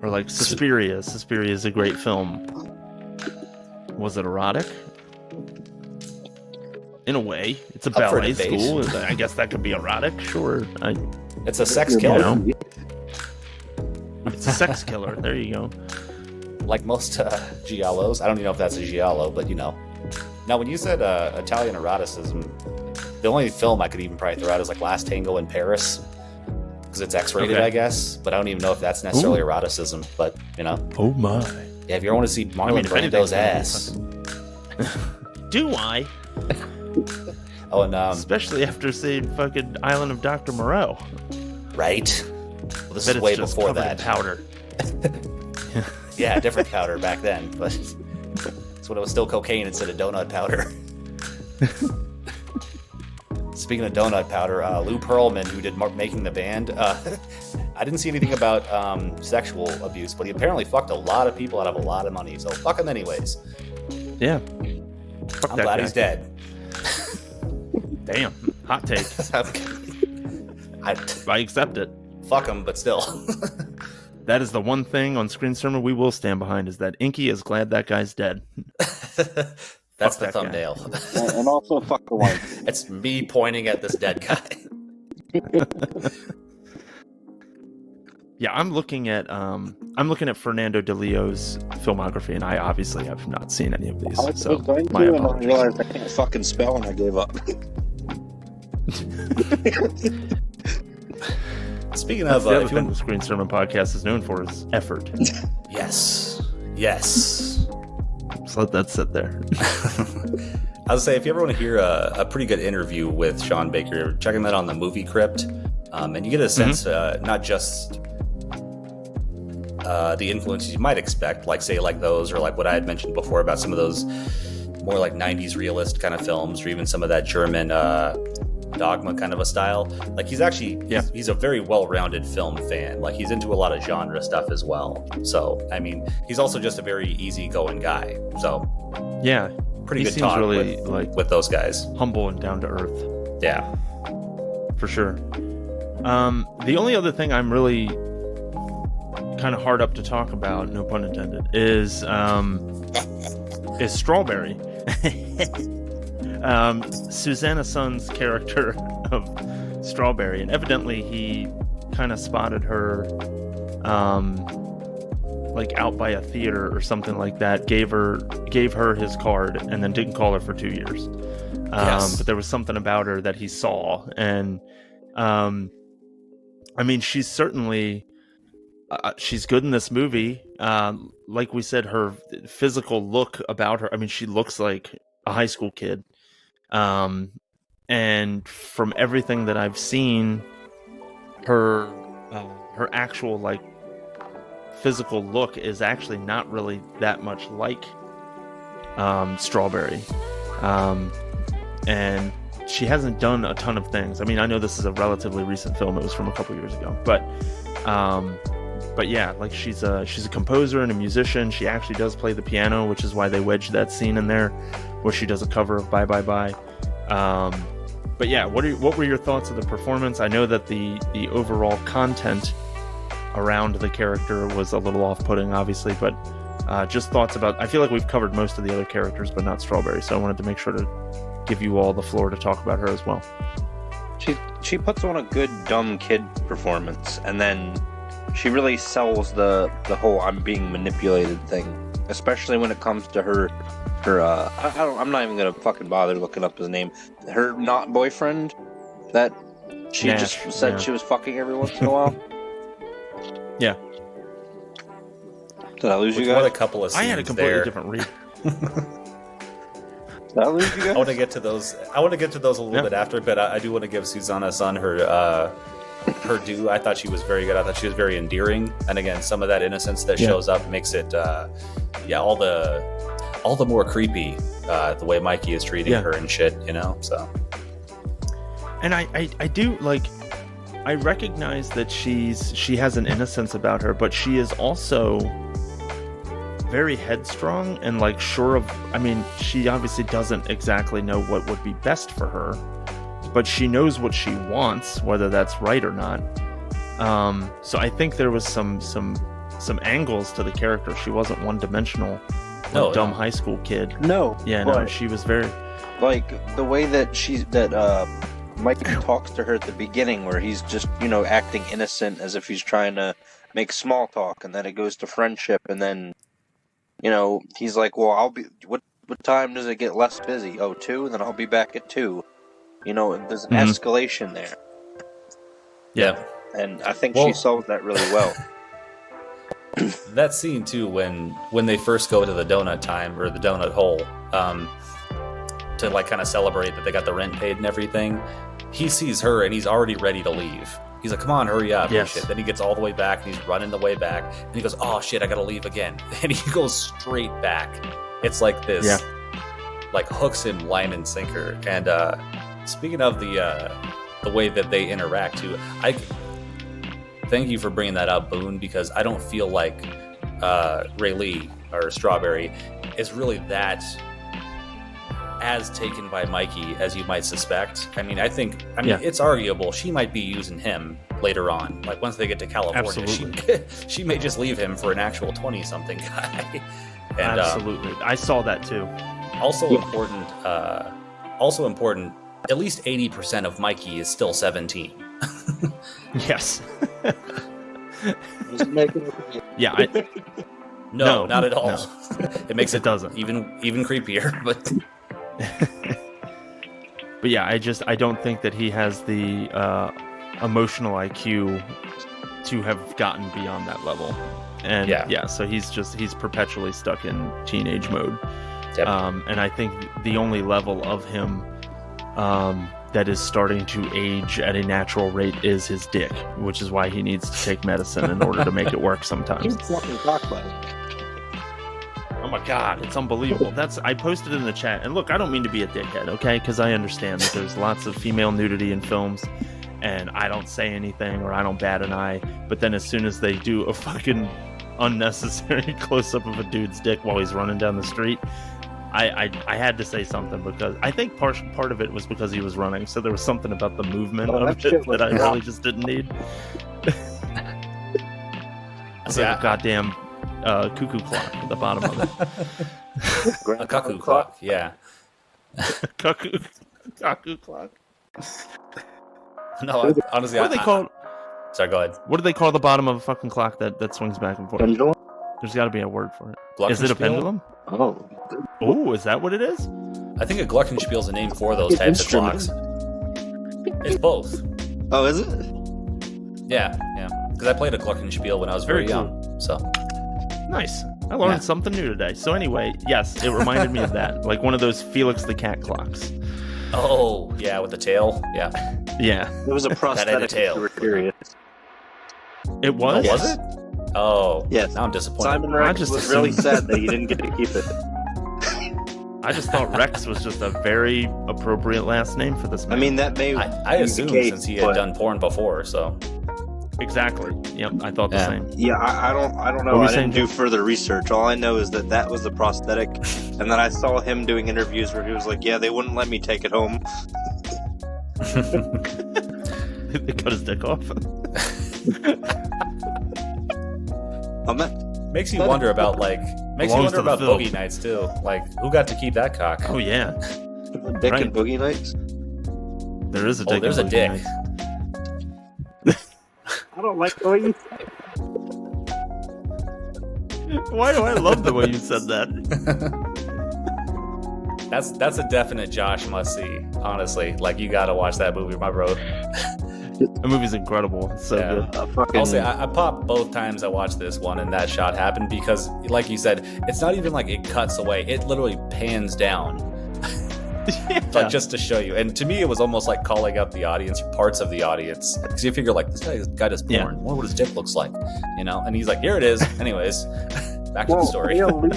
Or like Suspiria. Suspiria is a great film. Was it erotic? In a way. It's a Up for ballet debate. school. I guess that could be erotic. Sure. It's a sex You killer. know. It's a sex killer. There you go. Like most giallos. I don't even know if that's a giallo, but you know. Now, when you said Italian eroticism, the only film I could even probably throw out is like Last Tango in Paris, because it's X-rated, Okay. I guess. But I don't even know if that's necessarily eroticism. But you know, Oh my. yeah, if you want to see Marlon if anything's Brando's gonna be ass, Do I? oh, and Especially after seeing fucking Island of Dr. Moreau. right. Well, this Bet is it's way just before covered in that. powder. Yeah, different powder back then, but it's when it was still cocaine instead of donut powder. Speaking of donut powder, Lou Pearlman, who did Making the Band, I didn't see anything about sexual abuse, but he apparently fucked a lot of people out of a lot of money, so fuck him anyways. Yeah. Fuck I'm that glad guy. he's dead. Damn. Hot take. I accept it. Fuck him, but still. That is the one thing on Screen Sermon we will stand behind is that Inky is glad that guy's dead. That's the that guy. thumbnail. And also fuck the wife. It's me pointing at this dead guy. Yeah, I'm looking at Fernando de Leo's filmography, and I obviously have not seen any of these. I was So going my to, and I apologies. realized I can't fucking spell, and I gave up. Speaking That's of, the other if you thing want- the Screen Sermon podcast is known for is effort. yes. So let that sit there. I would say if you ever want to hear a pretty good interview with Sean Baker, check him out on the Movie Crypt, and you get a sense not just the influences you might expect, like those, or like what I had mentioned before about some of those more like 90s realist kind of films, or even some of that German Dogma kind of a style. Like he's a very well-rounded film fan. Like he's into a lot of genre stuff as well. So I mean, he's also just a very easygoing guy. So Yeah, pretty he good seems talk really with those guys. humble and down to earth. Yeah. For sure. The only other thing I'm really kind of hard up to talk about, no pun intended, is Strawberry. Susanna Son's character of Strawberry, and evidently he kind of spotted her like out by a theater or something like that, gave her his card, and then didn't call her for 2 years. Yes. But there was something about her that he saw, and I mean, she's certainly she's good in this movie. Like we said, her physical look about her, I mean, she looks like a high school kid. And from everything that I've seen, her actual like physical look is actually not really that much like Strawberry. And she hasn't done a ton of things. I mean, I know this is a relatively recent film. It was from a couple years ago, but But yeah, like she's a composer and a musician. She actually does play the piano, which is why they wedged that scene in there where she does a cover of Bye Bye Bye. But yeah, what were your thoughts of the performance? I know that the overall content around the character was a little off-putting, obviously, but just thoughts about... I feel like we've covered most of the other characters, but not Strawberry, so I wanted to make sure to give you all the floor to talk about her as well. She puts on a good dumb kid performance, and then she really sells the whole I'm being manipulated thing, especially when it comes to her I'm not even gonna fucking bother looking up his name. Her not boyfriend that she Nash, just said she was fucking every once in a while. Yeah. Did I lose you guys? What a couple of scenes I had a completely there. different read. Did I lose you guys? I want to get to those. I want to get to those a little bit after, but I do want to give Susanna Sun her due. I thought she was very good. I thought she was very endearing, and again, some of that innocence that shows up makes it, all the more creepy. The way Mikey is treating her and shit, So, and I do like. I recognize that she has an innocence about her, but she is also very headstrong and like sure of... I mean, she obviously doesn't exactly know what would be best for her, but she knows what she wants, whether that's right or not. So I think there was some angles to the character. She wasn't one-dimensional, dumb high school kid. No. Yeah, no, she was very... Like, the way that Mikey talks to her at the beginning, where he's just, acting innocent as if he's trying to make small talk, and then it goes to friendship, and then, he's like, well, I'll be... What time does it get less busy? Oh, 2? Then I'll be back at 2. There's an escalation there. Yeah. And I think she solved that really well. That scene, too, when they first go to the donut time, or the donut hole, to like kind of celebrate that they got the rent paid and everything, he sees her and he's already ready to leave. He's like, come on, hurry up. Yes. And shit. Then he gets all the way back and he's running the way back and he goes, oh shit, I gotta leave again. And he goes straight back. It's like this, like hooks him line and sinker. And speaking of the way that they interact too, I thank you for bringing that up, Boone, because I don't feel like Rayleigh or Strawberry is really that as taken by Mikey as you might suspect. I mean, it's arguable she might be using him later on. Like once they get to California, she may just leave him for an actual 20-something guy. And, absolutely, I saw that too. Also important. At least 80% of Mikey is still 17. Yes. Yeah. No, not at all. No. It makes it doesn't even creepier, but. But yeah, I don't think that he has the emotional IQ to have gotten beyond that level. And so he's perpetually stuck in teenage mode. Yep. And I think the only level of him that is starting to age at a natural rate is his dick, which is why he needs to take medicine in order to make it work sometimes. He's fucking cockfighting. Oh my god, it's unbelievable. I posted it in the chat, and look, I don't mean to be a dickhead, okay? Because I understand that there's lots of female nudity in films, and I don't say anything or I don't bat an eye, but then as soon as they do a fucking unnecessary close-up of a dude's dick while he's running down the street, I had to say something, because I think part of it was because he was running, so there was something about the movement of it that I really just didn't need. It's like a goddamn cuckoo clock at the bottom of it. A cuckoo clock, yeah. Cuckoo clock. No, honestly, what do they call? Sorry, go ahead. What do they call the bottom of a fucking clock that swings back and forth? Pendulum? There's got to be a word for it. Is it a Glockenspiel? pendulum? Oh, is that what it is? I think a Glockenspiel is a name for those types of clocks. It's both. Oh, is it? Yeah. Because I played a Glockenspiel when I was very young. So nice. I learned something new today. So anyway, yes, it reminded me of that, like one of those Felix the Cat clocks. Oh yeah, with the tail. Yeah. Yeah. It was a prosthetic. Tail. You were curious. It was. Oh, was it? Oh, yes. Now I'm disappointed. Simon Rex was really sad that he didn't get to keep it. I just thought Rex was just a very appropriate last name for this man. I mean, that may. I assumed since he had done porn before, so. Exactly. Yep, I thought the same. Yeah, I don't know. I didn't do further research. All I know is that was the prosthetic, and then I saw him doing interviews where he was like, "Yeah, they wouldn't let me take it home." They cut his dick off. Makes you wonder about Boogie Nights too. Like, who got to keep that cock? Oh yeah, Dick and Boogie Nights. There is a dick. There's a dick. I don't like the way you say it. Why do I love the way you said that? That's a definite Josh must see. Honestly, like, you gotta watch that movie, my bro. The movie's incredible. It's so good. I'll say I popped both times I watched this one and that shot happened because, like you said, it's not even like it cuts away. It literally pans down. Like, just to show you. And to me, it was almost like calling up the audience, or parts of the audience, because you figure, like, this guy does porn. I wonder what his dick looks like, you know? And he's like, here it is. Anyways, back to the story. They allude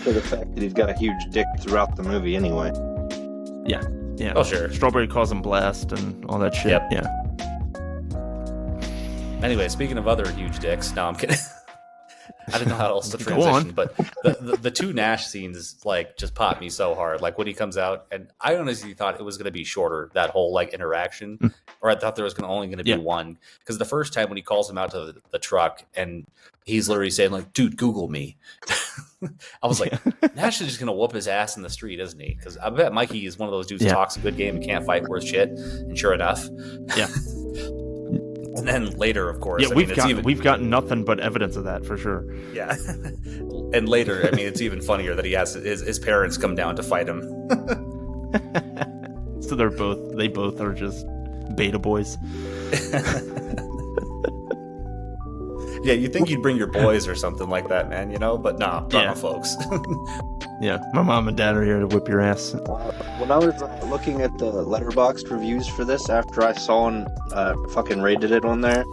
to the fact that he's got a huge dick throughout the movie anyway. Yeah. Oh, sure. Strawberry calls him Blast and all that shit. Yep. Yeah. Anyway, speaking of other huge dicks, no, I'm kidding. I didn't know how else to transition, but the two Nash scenes, like, just popped me so hard. Like, when he comes out, and I honestly thought it was going to be shorter, that whole, like, interaction, or I thought there was only going to be one. Because the first time when he calls him out to the truck, and he's literally saying, like, dude, Google me. I was like, Nash is just going to whoop his ass in the street, isn't he? Because I bet Mikey is one of those dudes who talks a good game and can't fight worth shit. And sure enough. Yeah. And then later, of course. Yeah, we've gotten nothing but evidence of that for sure. Yeah. And later, I mean, it's even funnier that he has his parents come down to fight him. So they both are just beta boys. Yeah, you'd think you'd bring your boys or something like that, man, you know? But nah, not my folks. Yeah, my mom and dad are here to whip your ass. When I was looking at the Letterboxd reviews for this, after I saw and fucking rated it on there,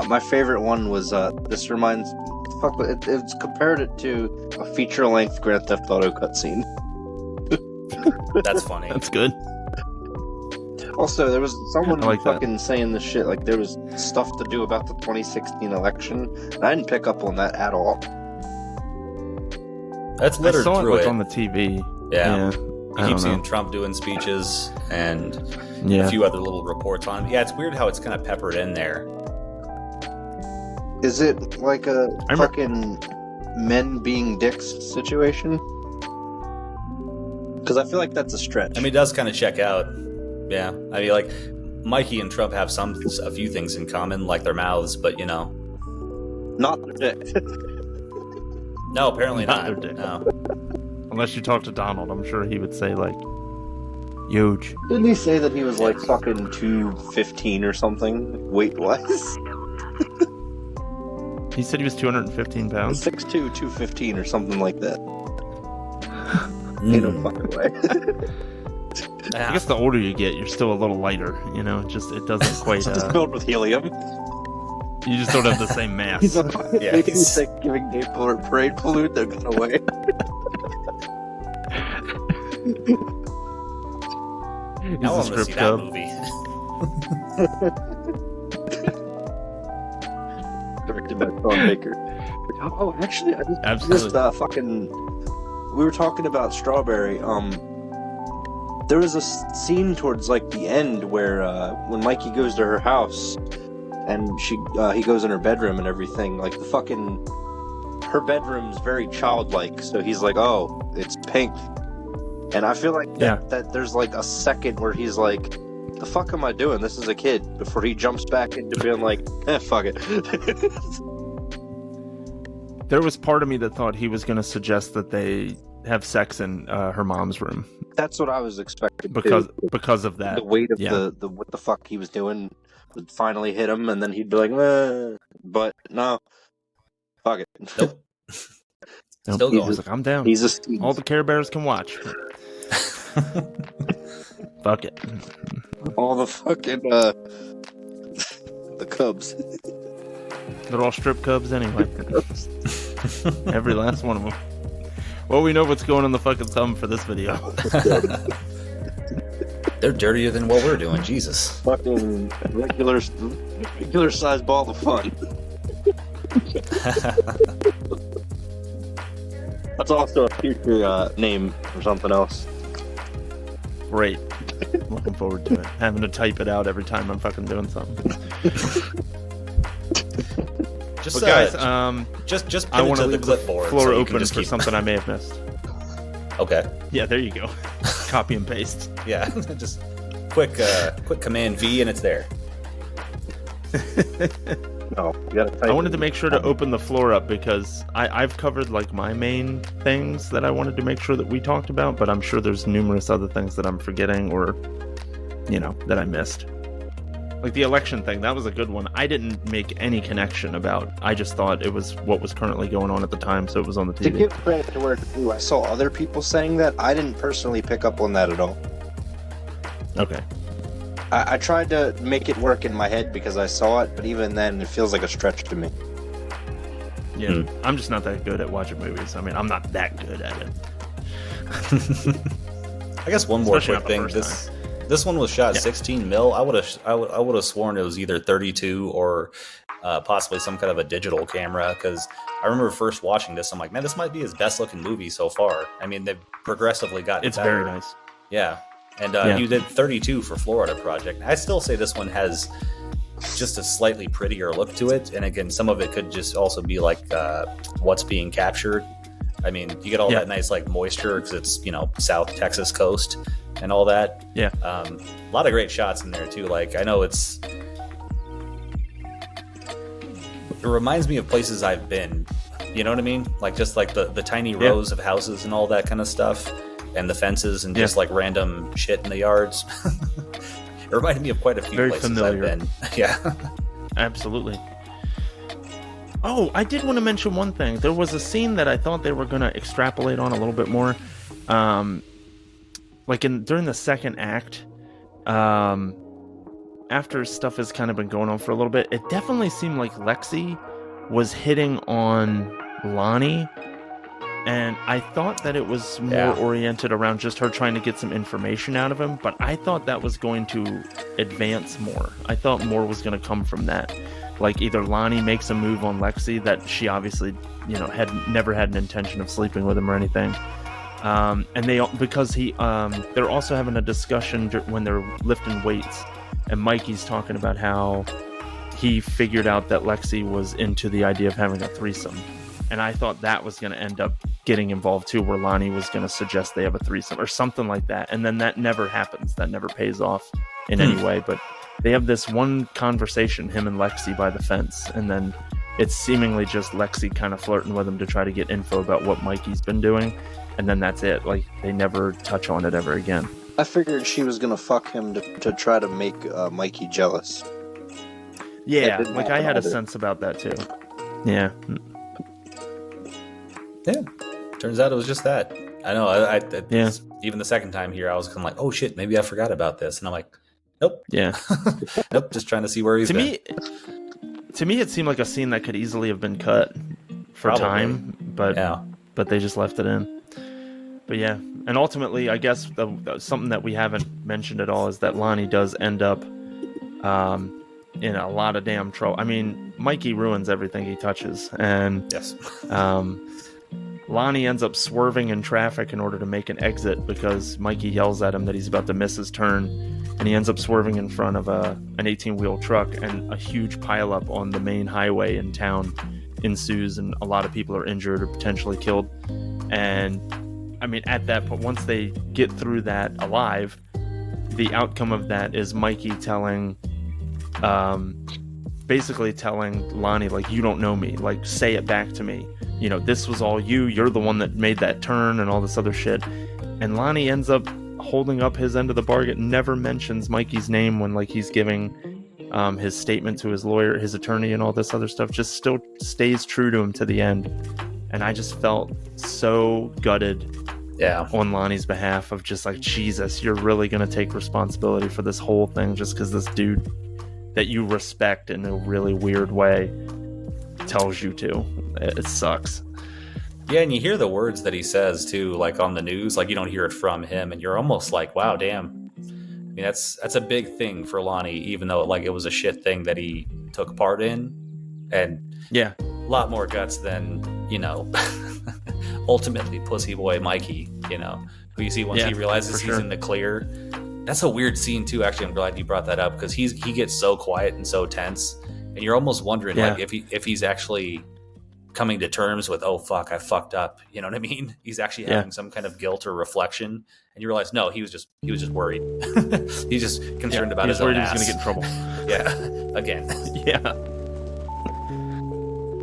my favorite one was this reminds. It's compared it to a feature-length Grand Theft Auto cutscene. That's funny. That's good. Also, there was someone fucking saying this shit, like there was stuff to do about the 2016 election, and I didn't pick up on that at all. That's littered I saw through it on the TV. Yeah. You keep seeing Trump doing speeches and a few other little reports on it. Yeah, it's weird how it's kind of peppered in there. Is it like a fucking men being dicks situation? Because I feel like that's a stretch. I mean, it does kind of check out. Yeah. I mean, like, Mikey and Trump have a few things in common, like their mouths, but, you know. Not their dick. No, apparently not. Their dick. No. Unless you talk to Donald, I'm sure he would say, like, huge. Didn't he say that he was, like, fucking 215 or something, weight-wise? He said he was 215 pounds. 6'2", 215 or something like that. Ain't no fucking way. I guess the older you get, you're still a little lighter, you know? It doesn't quite... It's filled with helium. You just don't have the same mass. He's making Thanksgiving Day parade pollute, they're gonna away. I want to see that movie. Directed by Sean Baker. Oh, actually, I just fucking... We were talking about Strawberry. There was a scene towards, like, the end where when Mikey goes to her house and he goes in her bedroom and everything, like, the fucking... Her bedroom's very childlike, so he's like, oh, it's pink. And I feel like that there's, like, a second where he's like, the fuck am I doing? This is a kid. Before he jumps back into being like, fuck it. There was part of me that thought he was going to suggest that they have sex in her mom's room. That's what I was expecting. Because of that. The weight of the what the fuck he was doing would finally hit him, and then he'd be like, but no. Fuck it. Nope. Still going. He's like, I'm down. He's a Steve. All the Care Bears can watch. Fuck it. All the fucking the Cubs. They're all strip Cubs anyway. Every last one of them. Well, we know what's going on the fucking thumb for this video. They're dirtier than what we're doing. Jesus. Fucking regular sized ball of fun. That's also a future name for something else. Great. Looking forward to it. Having to type it out every time I'm fucking doing something. Just but guys, just I want to the leave the clipboard floor so you open can just for keep... something I may have missed. Okay. Yeah, there you go. Copy and paste. Yeah, just quick Command V and it's there. No, you gotta type I wanted to make sure to open the floor up because I've covered like my main things that I wanted to make sure that we talked about, but I'm sure there's numerous other things that I'm forgetting or, that I missed. Like the election thing, that was a good one. I didn't make any connection about. I just thought it was what was currently going on at the time, so it was on the TV. To give credit to where it's due, I saw other people saying that. I didn't personally pick up on that at all. Okay. I tried to make it work in my head because I saw it, but even then, it feels like a stretch to me. Yeah, I'm just not that good at watching movies. I mean, I'm not that good at it. I guess one more Especially quick thing. This one was shot 16 mil. I would have sworn it was either 32 or possibly some kind of a digital camera. Because I remember first watching this, I'm like, man, this might be his best looking movie so far. I mean, they've progressively gotten It's better. very nice. Yeah, and you did 32 for Florida Project. I still say this one has just a slightly prettier look to it. And again, some of it could just also be like what's being captured. I mean, you get all that nice like moisture because it's South Texas coast and all that. Yeah. A lot of great shots in there too. Like I know it reminds me of places I've been. You know what I mean? Like just like the tiny rows of houses and all that kind of stuff, and the fences and just like random shit in the yards. It reminded me of quite a few Very places familiar. I've been. Yeah. Absolutely. Oh, I did want to mention one thing. There was a scene that I thought they were going to extrapolate on a little bit more. During the second act, after stuff has kind of been going on for a little bit, it definitely seemed like Lexi was hitting on Lonnie. And I thought that it was more oriented around just her trying to get some information out of him, but I thought that was going to advance more. I thought more was going to come from that. Like either Lonnie makes a move on Lexi that she obviously, had never had an intention of sleeping with him or anything. And they're also having a discussion when they're lifting weights, and Mikey's talking about how he figured out that Lexi was into the idea of having a threesome. And I thought that was going to end up getting involved too, where Lonnie was going to suggest they have a threesome or something like that. And then that never happens. That never pays off in any way. But they have this one conversation, him and Lexi by the fence. And then it's seemingly just Lexi kind of flirting with him to try to get info about what Mikey's been doing. And then that's it. Like they never touch on it ever again. I figured she was going to fuck him to try to make Mikey jealous. Yeah, like I had a sense about that too. Yeah. Yeah, turns out it was just that. I know. Even the second time here, I was kind of like, "Oh shit, maybe I forgot about this," and I'm like, "Nope." Yeah. Nope. Just trying to see where he's been. To me, it seemed like a scene that could easily have been cut for time, but they just left it in. But yeah, and ultimately, I guess something that we haven't mentioned at all is that Lonnie does end up in a lot of damn trouble. I mean, Mikey ruins everything he touches, and Lonnie ends up swerving in traffic in order to make an exit because Mikey yells at him that he's about to miss his turn, and he ends up swerving in front of an 18-wheel truck, and a huge pileup on the main highway in town ensues, and a lot of people are injured or potentially killed. And I mean, at that point, once they get through that alive, the outcome of that is Mikey basically telling Lonnie, like, you don't know me, like, say it back to me. This was all you're the one that made that turn and all this other shit. And Lonnie ends up holding up his end of the bargain, never mentions Mikey's name when, like, he's giving his statement to his lawyer, his attorney, and all this other stuff, just still stays true to him to the end. And I just felt so gutted on Lonnie's behalf of just like, Jesus, you're really going to take responsibility for this whole thing just because this dude that you respect in a really weird way tells you to. It sucks. Yeah, and you hear the words that he says too, like on the news, like you don't hear it from him, and you're almost like, wow, damn. mean, that's a big thing for Lonnie, even though like it was a shit thing that he took part in, and Yeah. a lot more guts than, you know, ultimately Pussy Boy Mikey, you know, who you see once he realizes he's in the clear. That's a weird scene too. Actually, I'm glad you brought that up, because he gets so quiet and so tense, and you're almost wondering like if he's actually coming to terms with, oh fuck, I fucked up. You know what I mean? He's actually having some kind of guilt or reflection, and you realize no, he was just worried. He's just concerned about his own ass. He was worried he was gonna get in trouble. Yeah, again. Yeah.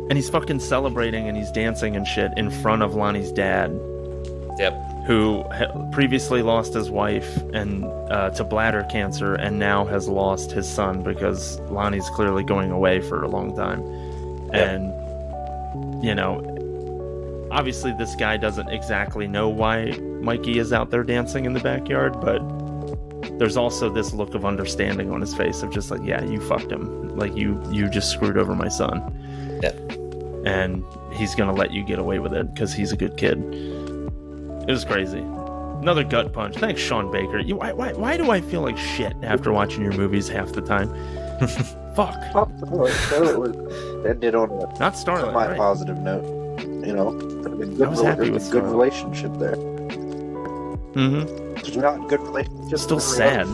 And he's fucking celebrating and he's dancing and shit in front of Lonnie's dad. Yep. Who previously lost his wife and to bladder cancer, and now has lost his son because Lonnie's clearly going away for a long time. Yep. And you know, obviously this guy doesn't exactly know why Mikey is out there dancing in the backyard, but there's also this look of understanding on his face of just like, yeah, you fucked him. Like you just screwed over my son. Yep. And he's gonna let you get away with it because he's a good kid. It was crazy. Another gut punch. Thanks, Sean Baker. Why do I feel like shit after watching your movies half the time? Fuck. Starlet was ended on a not Starlet, right. Positive note. You know, I was happy with good relationship there. Mm-hmm. There's not good relationship. Still sad.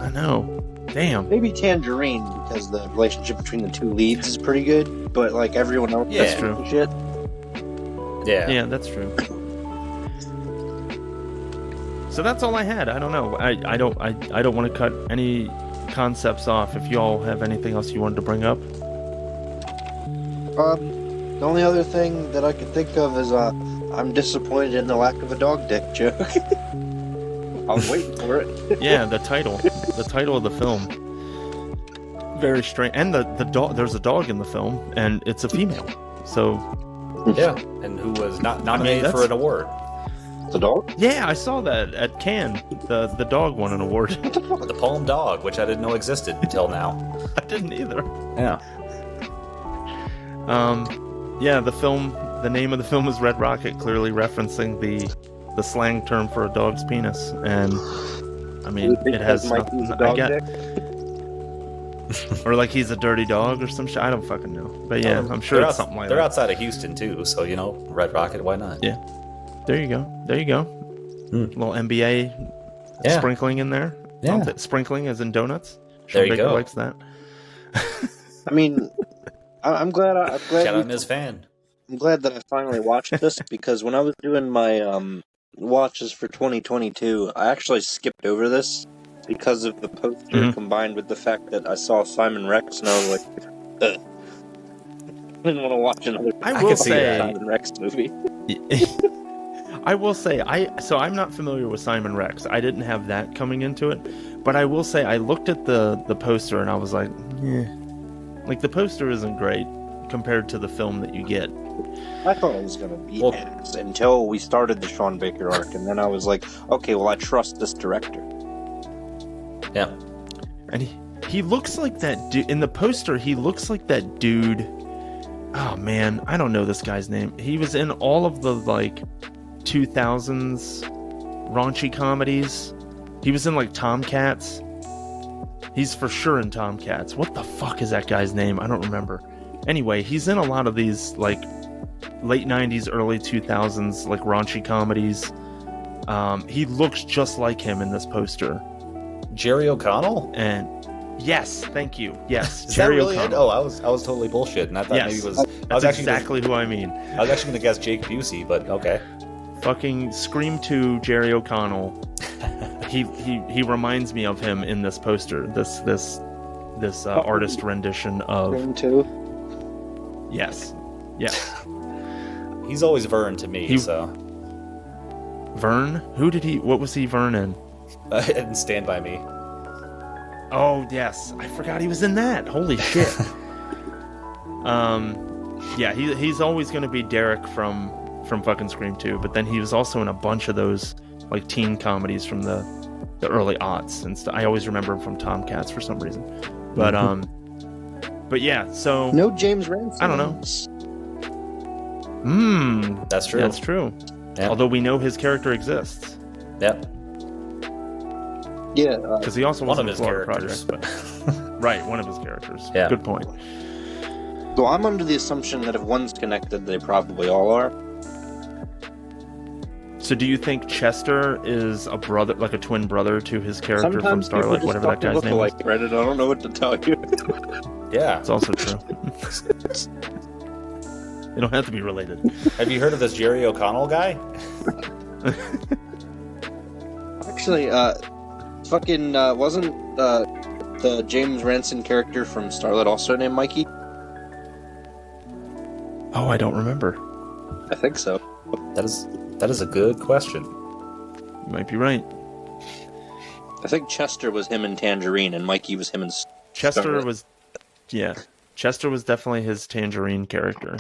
I know. Damn. Maybe Tangerine, because the relationship between the two leads is pretty good, but like everyone else, that's true. Shit. Yeah, that's true. So that's all I had. I don't know. I don't want to cut any concepts off. If you all have anything else you wanted to bring up. The only other thing that I could think of is I'm disappointed in the lack of a dog dick joke. I was waiting for it. Yeah, the title of the film. Very strange. And the dog. There's a dog in the film, and it's a female. So. Yeah, and who was not nominated for an award. The dog? Yeah, I saw that at Cannes. The dog won an award. The Palm Dog, which I didn't know existed until now. I didn't either. Yeah. Yeah, the name of the film is Red Rocket, clearly referencing the slang term for a dog's penis. And I mean, it has nothing, I get. Or like he's a dirty dog or some shit. I don't fucking know. But yeah, I'm sure it's something like that. They're outside of Houston too, so you know, Red Rocket, why not? Yeah. There you go. Little NBA sprinkling in there. Yeah. Sprinkling as in donuts. There you go. Likes that. I mean, I'm glad. Shout out Ms. Fan. I'm glad that I finally watched this, because when I was doing my watches for 2022, I actually skipped over this because of the poster combined with the fact that I saw Simon Rex, and I was like, ugh. I didn't want to watch another Simon Rex movie. I will say, I'm not familiar with Simon Rex. I didn't have that coming into it, but I will say I looked at the poster and I was like, like the poster isn't great compared to the film that you get. I thought it was going to be ass until we started the Sean Baker arc, and then I was like, okay, well, I trust this director. Yeah. And he looks like that dude in the poster. He looks like that dude. Oh man, I don't know this guy's name. He was in all of the like 2000s raunchy comedies. He was in like Tomcats. He's for sure in Tomcats. What the fuck is that guy's name? I don't remember. Anyway, he's in a lot of these like late 90s, early 2000s like raunchy comedies. He looks just like him in this poster. Jerry O'Connell? And yes, thank you. Yes, is Jerry that really O'Connell. It? Oh, I was totally bullshitting. I thought maybe it was. That's exactly who I mean. I was actually going to guess Jake Busey, but okay. Fucking Scream 2 Jerry O'Connell. He reminds me of him in this poster. This artist rendition of Scream 2. Yes. Yeah. He's always Vern to me. So Vern? What was he Vern in? And Stand By Me. Oh yes, I forgot he was in that. Holy shit. Yeah, he's always going to be Derek from fucking Scream 2, but then he was also in a bunch of those like teen comedies from the early aughts and stuff. I always remember him from Tomcats for some reason. But but yeah, so no James Ransome. I don't know. That's true. That's true. Yep. Although we know his character exists. Yep. Yeah, because he also was one in of the his Florida characters. Project. Right, one of his characters. Yeah. Good point. so I'm under the assumption that if one's connected, they probably all are. So do you think Chester is a brother, like a twin brother to his character from Sometimes Starlight, people just whatever that fucking guy's look name alike, is? Reddit. I don't know what to tell you. Yeah. It's also true. They don't have to be related. Have you heard of this Jerry O'Connell guy? Actually, wasn't the James Ranson character from Starlight also named Mikey? Oh, I don't remember. I think so. That is a good question. You might be right. I think Chester was him and Tangerine, and Mikey was him and Chester Starlight. was, yeah. Chester was definitely his Tangerine character.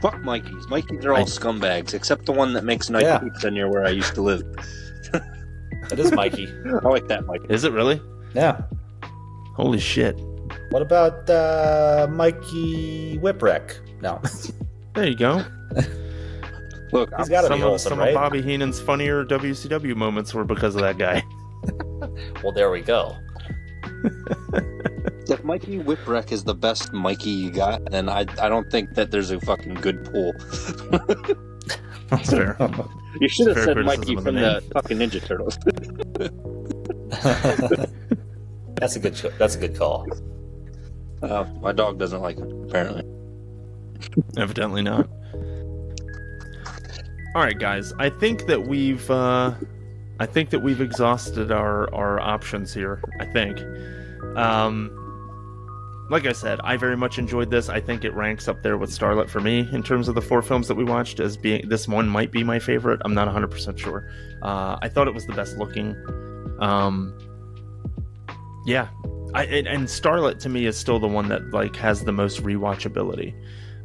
Fuck Mikeys. Mikeys are all scumbags, except the one that makes nice Yeah. pizza near where I used to live. That is Mikey. I like that, Mikey. Is it really? Yeah. Holy shit. What about Mikey Whipwreck? No. There you go. Look, He's got to be Some wholesome, of right? Bobby Heenan's funnier WCW moments were because of that guy. Well, there we go. if Mikey Whipwreck is the best Mikey you got, then I don't think that there's a fucking good pool. That's fair. You should have Fair said criticism Mikey of the from name. the fucking Ninja Turtles. That's a good call. My dog doesn't like it, apparently. Evidently not. All right, guys. I think that we've exhausted our options here. I think. Like I said, I very much enjoyed this. I think it ranks up there with Starlet for me in terms of the 4 films that we watched. As being this one might be my favorite. I'm not 100% sure. I thought it was the best looking. Yeah. And Starlet to me is still the one that like has the most rewatchability.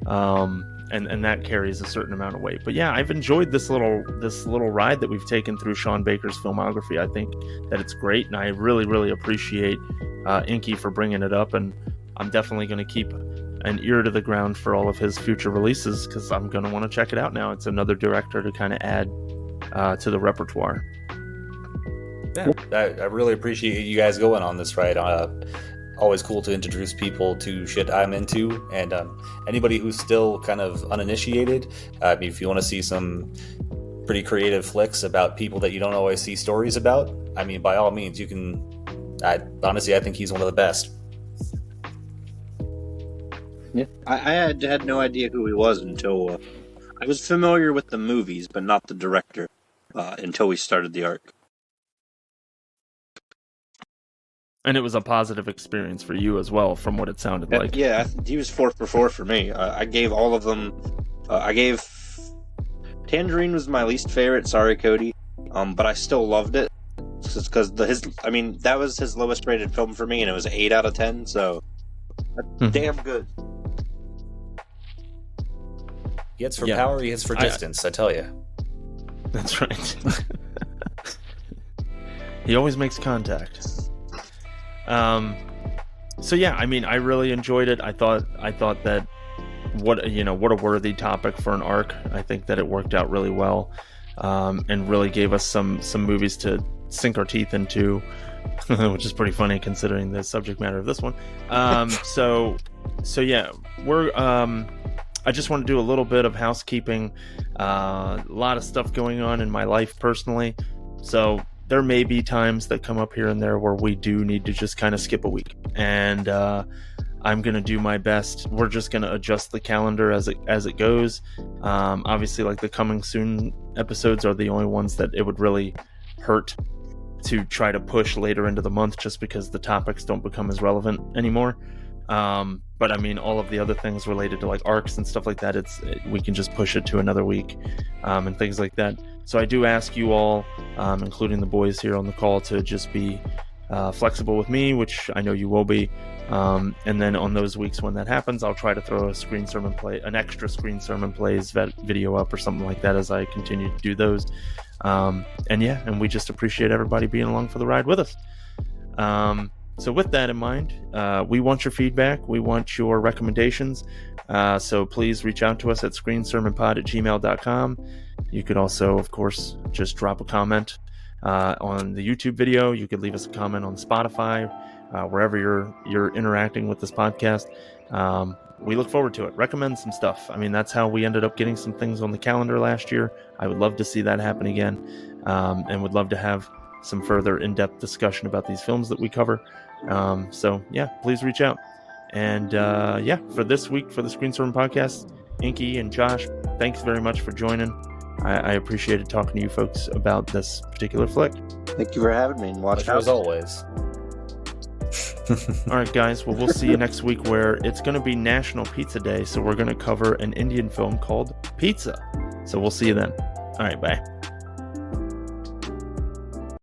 And that carries a certain amount of weight. But yeah, I've enjoyed this little ride that we've taken through Sean Baker's filmography. I think that it's great, and I really, really appreciate Inky for bringing it up. And I'm definitely going to keep an ear to the ground for all of his future releases because I'm going to want to check it out now. It's another director to kind of add to the repertoire. Yeah, I really appreciate you guys going on this ride. Always cool to introduce people to shit I'm into, and anybody who's still kind of uninitiated, if you want to see some pretty creative flicks about people that you don't always see stories about, I mean, by all means, you can. Honestly, I think he's one of the best. Yeah, I had no idea who he was until I was familiar with the movies, but not the director until we started the arc. And it was a positive experience for you as well, from what it sounded like. Yeah, he was 4 for 4 for me. I gave all of them. I gave Tangerine was my least favorite. Sorry, Cody, but I still loved it because that was his lowest rated film for me, and it was 8 out of 10. So that's damn good. He hits for power, he hits for distance, I tell you. That's right. He always makes contact. So yeah, I mean, I really enjoyed it. I thought that what a worthy topic for an arc. I think that it worked out really well, and really gave us some movies to sink our teeth into, which is pretty funny considering the subject matter of this one. So yeah, I just want to do a little bit of housekeeping. A lot of stuff going on in my life personally, so there may be times that come up here and there where we do need to just kind of skip a week, and I'm gonna do my best. We're just gonna adjust the calendar as it goes. Obviously, like the coming soon episodes are the only ones that it would really hurt to try to push later into the month, just because the topics don't become as relevant anymore. But I mean, all of the other things related to like arcs and stuff like that, we can just push it to another week, and things like that. So I do ask you all, including the boys here on the call, to just be flexible with me, which I know you will be. And then on those weeks when that happens, I'll try to throw an extra screen sermon plays video up or something like that as I continue to do those. And we just appreciate everybody being along for the ride with us. So with that in mind, we want your feedback. We want your recommendations. So please reach out to us at screensermonpod@gmail.com. You could also, of course, just drop a comment on the YouTube video. You could leave us a comment on Spotify, wherever you're interacting with this podcast. We look forward to it. Recommend some stuff. I mean, that's how we ended up getting some things on the calendar last year. I would love to see that happen again, and would love to have some further in-depth discussion about these films that we cover. So yeah, please reach out. And for this week, for the Screenstorm podcast, Inky and Josh, thanks very much for joining. I appreciated talking to you folks about this particular flick. Thank you for having me. And watch as always. All right, guys. Well, we'll see you next week, where it's going to be National Pizza Day. So we're going to cover an Indian film called Pizza. So we'll see you then. All right, bye.